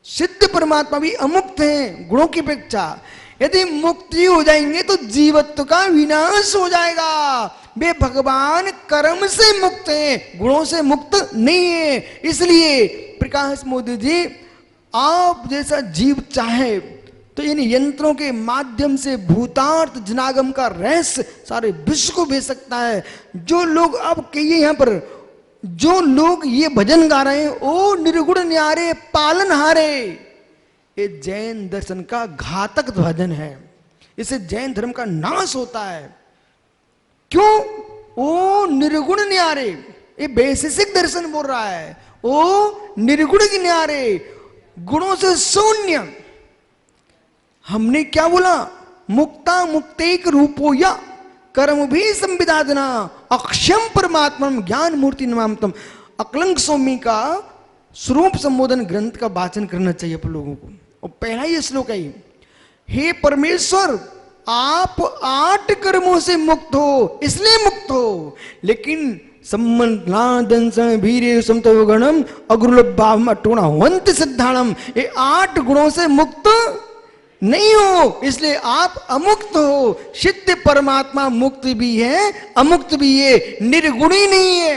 सिद्ध परमात्मा भी अमुक्त है गुणों की अपेक्षा। यदि मुक्ति हो जाएंगे तो जीवत्व का विनाश हो जाएगा। वे भगवान कर्म से मुक्त हैं, गुणों से मुक्त नहीं है। इसलिए प्रकाश मोदी जी, आप जैसा जीव चाहे तो इन यंत्रों के माध्यम से भूतार्थ जनागम का रहस्य सारे विश्व को भेज सकता है। जो लोग अब कहिए यहां पर, जो लोग ये भजन गा रहे हैं, ओ निर्गुण न्यारे पालनहारे, ये जैन दर्शन का घातक भजन है। इससे जैन धर्म का नाश होता है। क्यों? ओ निर्गुण न्यारे, ये वैशेषिक दर्शन बोल रहा है। ओ निर्गुण न्यारे, गुणों से शून्य, हमने क्या बोला? मुक्ता मुक्तेक रूपो या कर्म भी संविदादना अक्षम परमात्मा ज्ञान मूर्ति नमामतम। अकलंक स्वामी का स्वरूप संबोधन ग्रंथ का वाचन करना चाहिए आप लोगों को। और पहला ही श्लोक है, हे परमेश्वर आप 8 कर्मों से मुक्त हो, इसलिए मुक्त हो, लेकिन गणम अग्रुलभावम अटोणावंत सिद्धाणम, ये 8 गुणों से मुक्त नहीं हो, इसलिए आप अमुक्त हो। सिद्ध परमात्मा मुक्त भी है अमुक्त भी है, निर्गुणी नहीं है।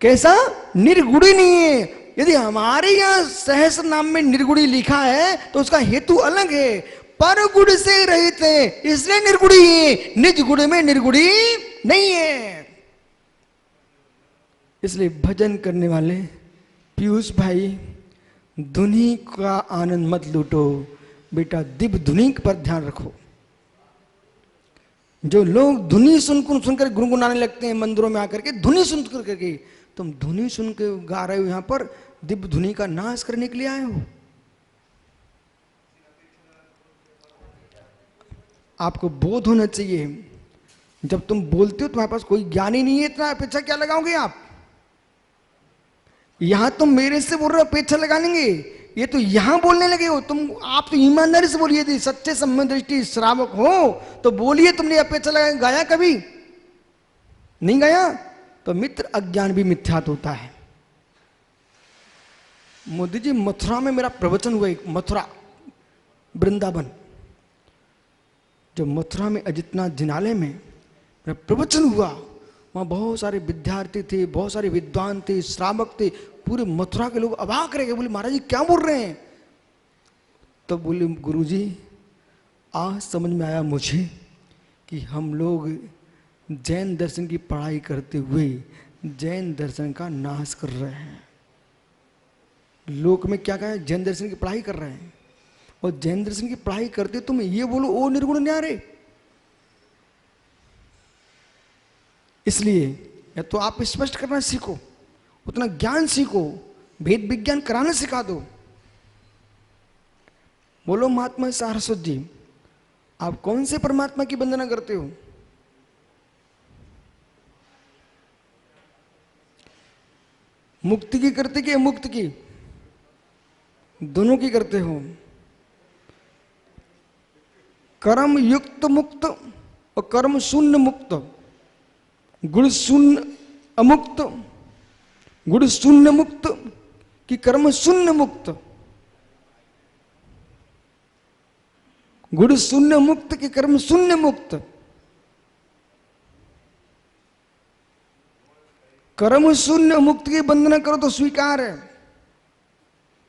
कैसा? निर्गुणी नहीं है। यदि हमारे यहां सहस्र नाम में निर्गुणी लिखा है तो उसका हेतु अलग है। पर गुण से रहित है इसलिए निर्गुणी है, निज गुण में निर्गुणी नहीं है। इसलिए भजन करने वाले पीयूष भाई, धुनी का आनंद मत लूटो बेटा, दिव्य धुनी पर ध्यान रखो। जो लोग धुनी सुनकर गुनगुनाने लगते हैं मंदिरों में आकर के, धुनी सुनकर करके, तुम धुनी सुन के गा रहे हो, यहां पर दिव्य धुनी का नाश करने के लिए आए हो। आपको बोध होना चाहिए, जब तुम बोलते हो तुम्हारे पास कोई ज्ञान ही नहीं है, इतना अपेक्षा क्या लगाओगे आप? यहां तुम मेरे से बोल रहे हो अपेक्षा लगा लेंगे, ये तो यहां बोलने लगे हो तुम। आप तो ईमानदारी से बोलिए, यदि सच्चे सम्यक दृष्टि श्रावक हो तो बोलिए, तुमने अपेक्षा लगा गाया कभी नहीं गाया? तो मित्र अज्ञान भी मिथ्यात होता है। मोदी जी, मथुरा में मेरा प्रवचन हुआ, एक मथुरा वृंदावन, जो मथुरा में अजितनाथ जिनालय में मेरा प्रवचन हुआ, वहाँ बहुत सारे विद्यार्थी थे, बहुत सारे विद्वान थे, श्रावक थे, पूरे मथुरा के लोग अवाक रह गए। बोले महाराज जी क्या बोल रहे हैं? तो बोले गुरुजी आज समझ में आया मुझे कि हम लोग जैन दर्शन की पढ़ाई करते हुए जैन दर्शन का नाश कर रहे हैं। लोक में क्या कहा है? जैन दर्शन की पढ़ाई कर रहे हैं, और जैन दर्शन की पढ़ाई करते तुम ये बोलो ओ निर्गुण न्यारे। इसलिए या तो आप स्पष्ट करना सीखो, उतना ज्ञान सीखो, भेद विज्ञान कराना सिखा दो। बोलो महात्मा सारस्वत जी, आप कौन से परमात्मा की वंदना करते हो? मुक्ति की करते कि अमुक्त की? दोनों की करते हो। कर्म युक्त मुक्त और कर्म शून्य मुक्त, गुण शून्य अमुक्त, गुण शून्य मुक्त कि कर्म शून्य मुक्त? गुण शून्य मुक्त कि कर्म शून्य मुक्त? कर्म शून्य मुक्त की वंदना करो तो स्वीकार है,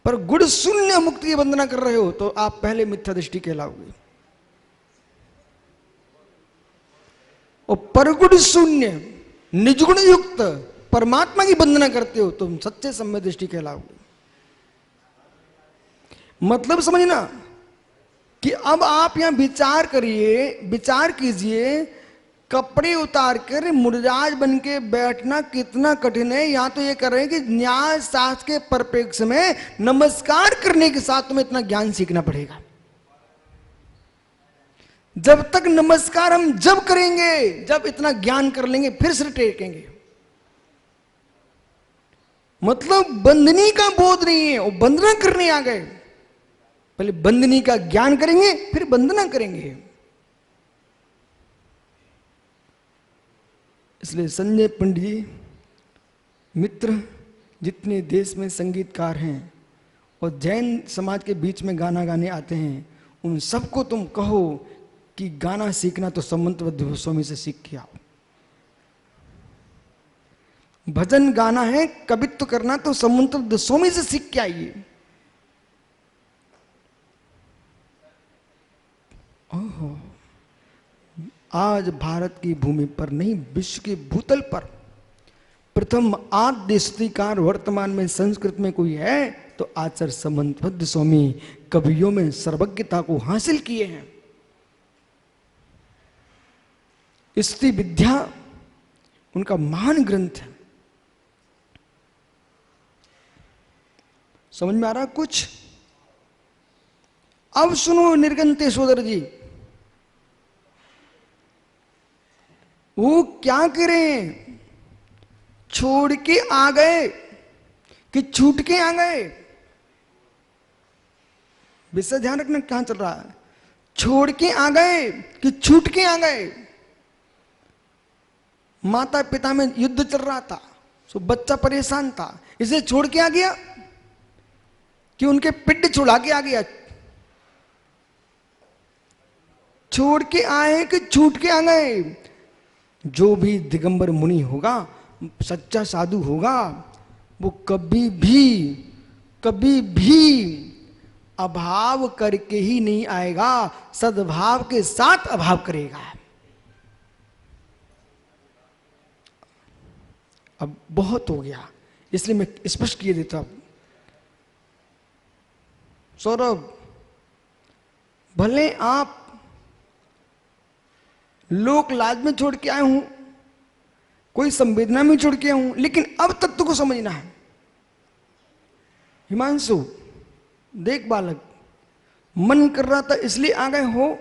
पर गुण शून्य मुक्त की वंदना कर रहे हो तो आप पहले मिथ्या दृष्टि कहलाओगे। और परगुण शून्य निजगुण युक्त परमात्मा की वंदना करते हो तुम सच्चे सम्यक दृष्टि कहलाओगे। मतलब समझना कि अब आप यहां विचार करिए, विचार कीजिए, कपड़े उतार कर मुर्जाज बन के बैठना कितना कठिन है। यहां तो ये कर रहे हैं कि न्याय शास्त्र के परिप्रेक्ष्य में नमस्कार करने के साथ तुम्हें इतना ज्ञान सीखना पड़ेगा। जब तक नमस्कार हम जब करेंगे, जब इतना ज्ञान कर लेंगे फिर सिर टेकेंगे। मतलब बंदनी का बोध नहीं है, वो वंदना करने आ गए। पहले बंदनी का ज्ञान करेंगे फिर वंदना करेंगे। इसलिए संजय पंडित जी मित्र, जितने देश में संगीतकार हैं और जैन समाज के बीच में गाना गाने आते हैं, उन सबको तुम कहो कि गाना सीखना तो समंतबद्ध गोस्वामी से सीख के आओ। भजन गाना है, कवित्व करना तो समंतबद्ध गोस्वामी से सीख के आइए। ओहो, आज भारत की भूमि पर नहीं, विश्व के भूतल पर प्रथम आद्य स्तुतिकार वर्तमान में संस्कृत में कोई है तो आचार्य समंतबद्ध स्वामी कवियों में सर्वज्ञता को हासिल किए हैं। स्तुति विद्या उनका महान ग्रंथ है। समझ में आ रहा कुछ? अब सुनो निर्गंते सोदर जी, वो क्या करें, छोड़ के आ गए कि छूट के आ गए? विषय ध्यान रखना कहां चल रहा है। छोड़ के आ गए कि छूट के आ गए? माता पिता में युद्ध चल रहा था, सो बच्चा परेशान था, इसे छोड़ के आ गया कि उनके पिंड छुड़ा के आ गया? छोड़ के आए कि छूट के आ गए? जो भी दिगंबर मुनि होगा, सच्चा साधु होगा, वो कभी भी अभाव करके ही नहीं आएगा, सद्भाव के साथ अभाव करेगा। अब बहुत हो गया, इसलिए मैं स्पष्ट किए देता हूं। सौरभ, भले आप लोक लाज में छोड़ के आए हूं, कोई संवेदना में छोड़ के आए हूं, लेकिन अब तत्व को समझना है। हिमांशु, देख बालक, मन कर रहा था इसलिए आ गए हो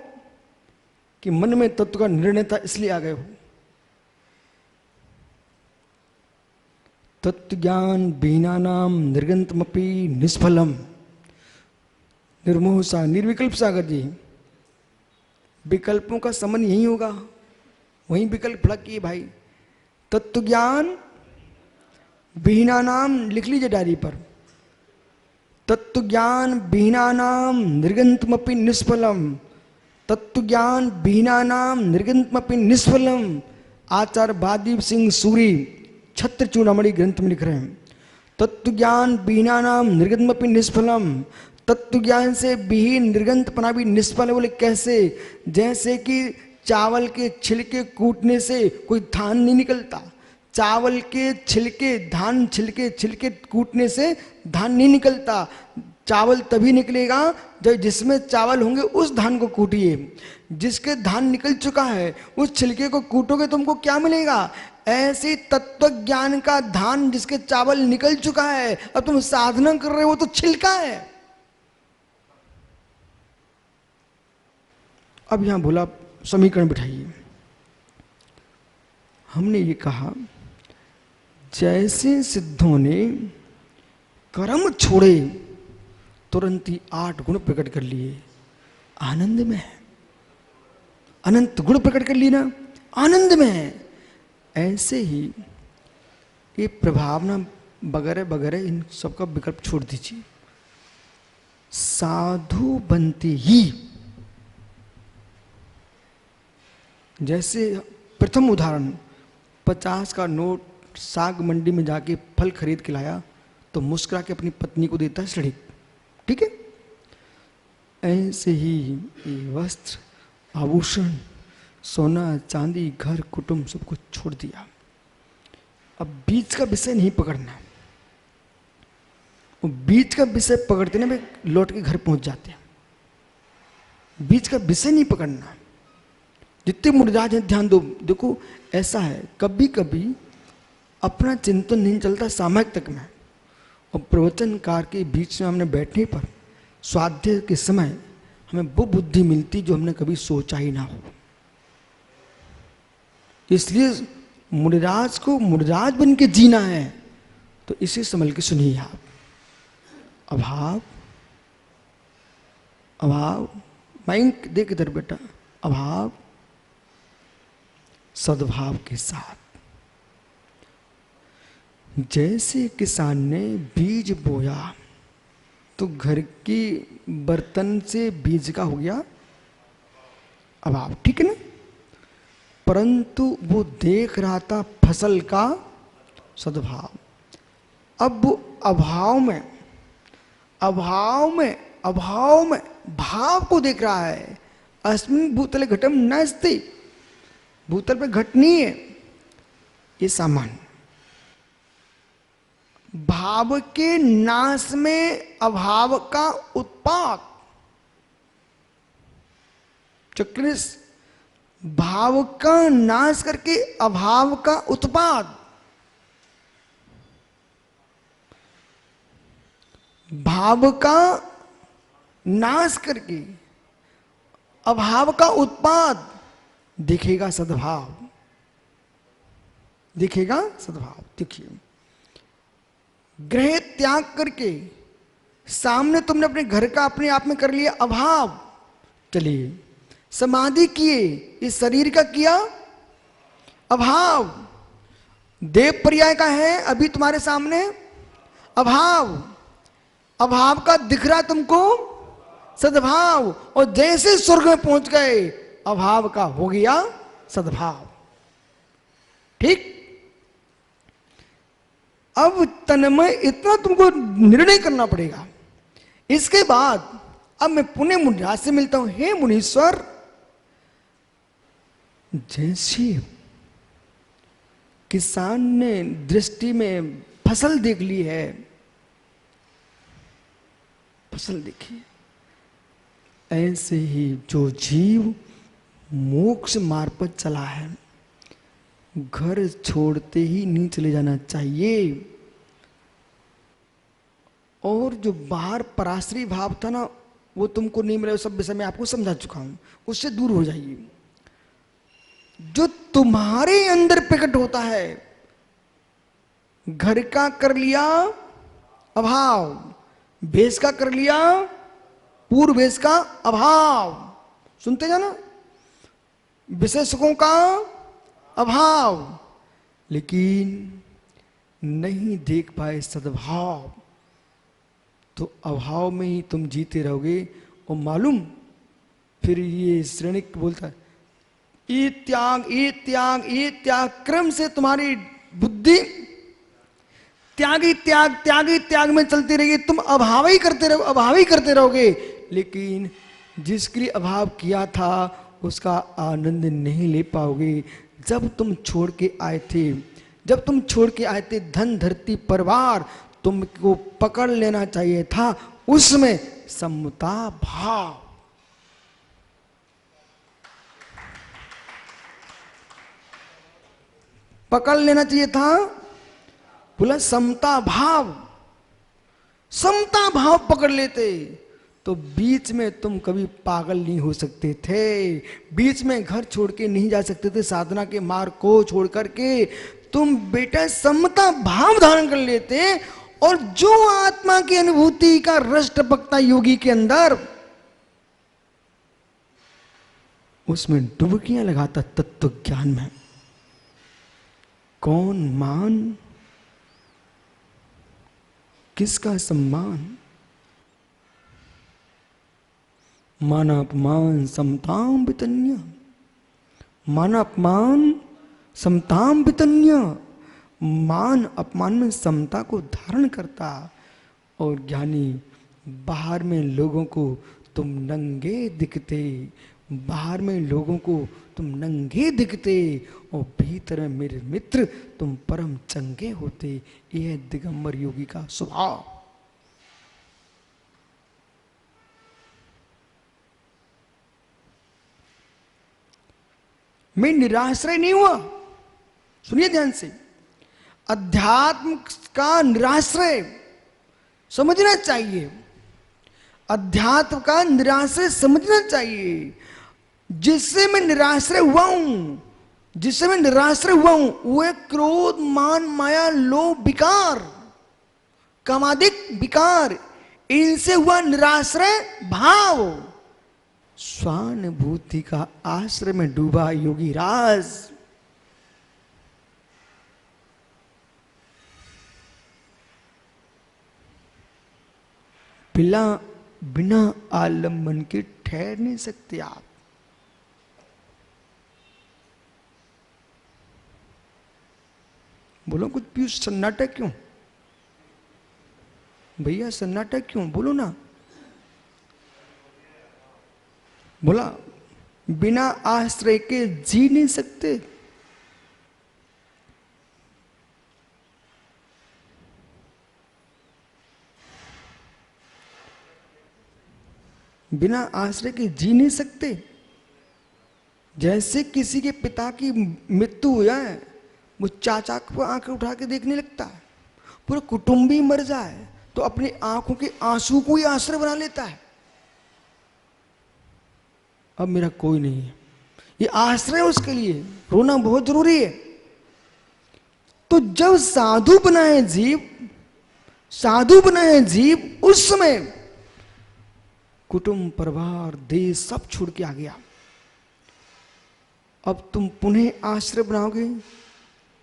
कि मन में तत्व का निर्णय था इसलिए आ गए हो? तत्व ज्ञान बीनानाम निर्गंतमपि निष्फलम। निर्मोह सा निर्विकल्प सागर जी, विकल्पों का समन यही होगा, वही विकल्प फलक किए भाई। तत्व ज्ञान बीनानाम, लिख लीजिए डायरी पर, तत्व ज्ञान बीनानाम निर्गंतमपि निष्फलम। तत्व ज्ञान बीनानाम निर्गंतमपि निष्फलम। आचार्य बादीप सिंह सूरी छत्र चूड़ामणि ग्रंथ में लिख रहे हैं, तत्व ज्ञान बीनानाम निर्गंतमपि निष्फलम। तत्व ज्ञान से विहीन निर्गंतपना भी निष्फल है। बोले कैसे? जैसे कि चावल के छिलके कूटने से कोई धान नहीं निकलता, चावल के छिलके, धान छिलके छिलके कूटने से धान नहीं निकलता। चावल तभी निकलेगा जब जिसमें चावल होंगे उस धान को कूटिए। जिसके धान निकल चुका है उस छिलके को कूटोगे तुमको क्या मिलेगा? ऐसे तत्व ज्ञान का धान जिसके चावल निकल चुका है, अब तुम साधना कर रहे हो तो छिलका है। अब यहां बोला समीकरण बिठाइए। हमने ये कहा जैसे सिद्धों ने कर्म छोड़े तुरंत ही 8 गुण प्रकट कर लिए, आनंद में है। अनंत गुण प्रकट कर लिए ना, आनंद में है। ऐसे ही ये प्रभावना वगैरह वगैरह इन सबका विकल्प छोड़ दीजिए। साधु बनते ही, जैसे प्रथम उदाहरण 50 का नोट साग मंडी में जाके फल खरीद के लाया तो मुस्कुरा के अपनी पत्नी को देता है सड़ी, ठीक है? ऐसे ही ये वस्त्र, आभूषण, सोना चांदी, घर कुटुंब सब कुछ छोड़ दिया। अब बीच का विषय नहीं पकड़ना। वो बीच का विषय पकड़ते ना वे लौट के घर पहुंच जाते हैं। बीच का विषय नहीं पकड़ना। जितने मुर्दाज हैं ध्यान दो। देखो ऐसा है, कभी कभी अपना चिंतन नहीं चलता सामयिक तक में, और प्रवचनकार के बीच में हमने बैठने पर स्वाध्याय के समय हमें वो बुद्धि मिलती जो हमने कभी सोचा ही ना हो। इसलिए मुनिराज को मुनिराज बन के जीना है तो इसे संभल के सुनिए आप। अभाव, अभाव, माइक देख इधर बेटा, अभाव सद्भाव के साथ। जैसे किसान ने बीज बोया तो घर के बर्तन से बीज का हो गया अभाव, ठीक है ना? परंतु वो देख रहा था फसल का सद्भाव। अब वो अभाव में भाव को देख रहा है। अस्मिन् भूतले घटम नास्ति, भूतल पे घट नहीं है, ये सामान्य। भाव के नाश में अभाव का उत्पाद, चक्रिस, भाव का नाश करके अभाव का उत्पाद। भाव का नाश करके अभाव का उत्पाद दिखेगा सद्भाव, दिखेगा सद्भाव। देखिए, ग्रह त्याग करके सामने तुमने अपने घर का अपने आप में कर लिया अभाव। चलिए, समाधि किए, इस शरीर का किया अभाव। देव पर्याय का है अभी तुम्हारे सामने अभाव, अभाव का दिख रहा तुमको सद्भाव, और जैसे स्वर्ग में पहुंच गए अभाव का हो गया सद्भाव। ठीक, अब तन्मय इतना तुमको निर्णय करना पड़ेगा। इसके बाद अब मैं पुण्य मुनिराज से मिलता हूं। हे मुनीश्वर, जैसे किसान ने दृष्टि में फसल देख ली है, फसल देखी, ऐसे ही जो जीव मोक्ष मार्ग पर चला है, घर छोड़ते ही नहीं चले जाना चाहिए। और जो बाहर पराश्रय भाव था ना, वो तुमको नहीं मिला, सब विषय मैं आपको समझा चुका हूं, उससे दूर हो जाइए। जो तुम्हारे अंदर प्रकट होता है, घर का कर लिया अभाव, वेश का कर लिया पूर्व वेश का अभाव, सुनते जाना, विषय सुखों का अभाव, लेकिन नहीं देख पाए सद्भाव, तो अभाव में ही तुम जीते रहोगे। और मालूम फिर ये श्रेणिक बोलता है, ये त्याग, ये त्याग, ये त्याग क्रम से तुम्हारी बुद्धि त्यागी त्याग त्यागी त्याग में चलती रहेगी। तुम अभाव ही करते रहो, अभाव ही करते रहोगे, लेकिन जिसके लिए अभाव किया था उसका आनंद नहीं ले पाओगे। जब तुम छोड़ के आए थे, जब तुम छोड़ के आए थे धन धरती परिवार, तुमको पकड़ लेना चाहिए था उसमें समता भाव। पकड़ लेना चाहिए था, बोला समता भाव, समता भाव पकड़ लेते तो बीच में तुम कभी पागल नहीं हो सकते थे, बीच में घर छोड़ के नहीं जा सकते थे, साधना के मार्ग को छोड़ करके तुम बेटा समता भाव धारण कर लेते। और जो आत्मा की अनुभूति का रस टपकता योगी के अंदर, उसमें डुबकियां लगाता तत्व ज्ञान में। कौन मान, किसका सम्मान, माना अपमान समताम वितन्य, माना अपमान समताम वितन्य, मान अपमान में समता को धारण करता। और ज्ञानी बाहर में लोगों को तुम नंगे दिखते, बाहर में लोगों को तुम नंगे दिखते, और भीतर में मेरे मित्र तुम परम चंगे होते। यह दिगंबर योगी का स्वभाव। मैं निराश्रय नहीं हुआ, सुनिए ध्यान से, अध्यात्म का निराश्रय समझना चाहिए, अध्यात्म का निराश्रय समझना चाहिए। जिससे मैं निराश्रय हुआ हूं, जिससे मैं निराश्रय हुआ हूं, वह क्रोध मान माया लोभ विकार कामादिक विकार, इनसे हुआ निराश्रय भाव। स्वानुभूति का आश्रय में डूबा योगी राज। बिना आलम्बन के ठहर नहीं सकते आप। बोलो कुछ पीयूष, सन्नाटा क्यों भैया, सन्नाटा क्यों, बोलो ना। बोला बिना आश्रय के जी नहीं सकते। बिना आश्रय के जी नहीं सकते। जैसे किसी के पिता की मृत्यु हो जाए, वो चाचा को आंखें उठा के देखने लगता है, पूरा कुटुंब ही मर जाए तो अपनी आंखों के आंसू को ही आश्रय बना लेता है। अब मेरा कोई नहीं है, ये आश्रय उसके लिए रोना बहुत जरूरी है। तो जब साधु बनाए जीव, साधु बनाए जीव, उस समय कुटुंब परिवार देश सब छोड़ के आ गया। अब तुम पुनः आश्रय बनाओगे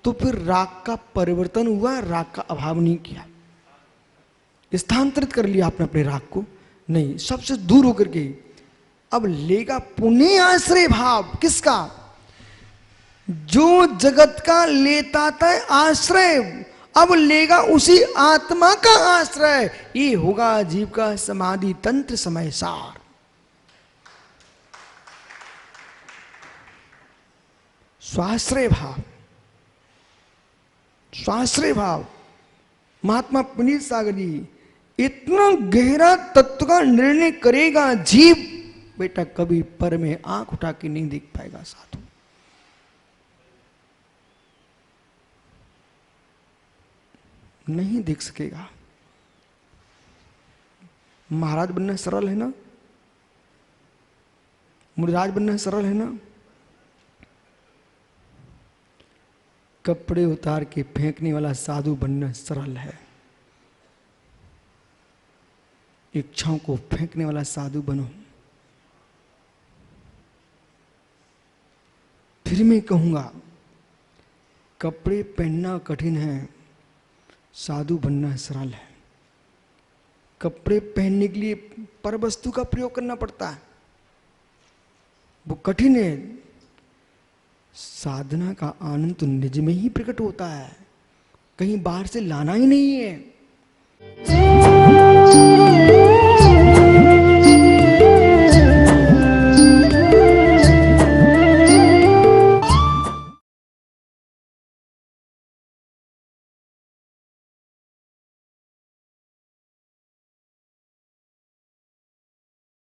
तो फिर राग का परिवर्तन हुआ, राग का अभाव नहीं किया, स्थानांतरित कर लिया आपने अपने राग को, नहीं, सबसे दूर होकर के अब लेगा पुण्य आश्रय भाव। किसका? जो जगत का लेता था आश्रय, अब लेगा उसी आत्मा का आश्रय। ये होगा जीव का समाधि तंत्र समय सार। स्वाश्रय भाव, स्वाश्रय भाव। महात्मा पुनीत सागर जी इतना गहरा तत्व का निर्णय करेगा जीव, बेटा कभी पर में आंख उठा के नहीं देख पाएगा साधु। नहीं देख सकेगा। महाराज बनना सरल है ना, मुराज बनना सरल है ना। कपड़े उतार के फेंकने वाला साधु बनना सरल है। इच्छाओं को फेंकने वाला साधु बनो। फिर मैं कहूंगा, कपड़े पहनना कठिन है, साधु बनना सरल है। कपड़े पहनने के लिए पर वस्तु का प्रयोग करना पड़ता है, वो कठिन है। साधना का आनंद तो निज में ही प्रकट होता है, कहीं बाहर से लाना ही नहीं है।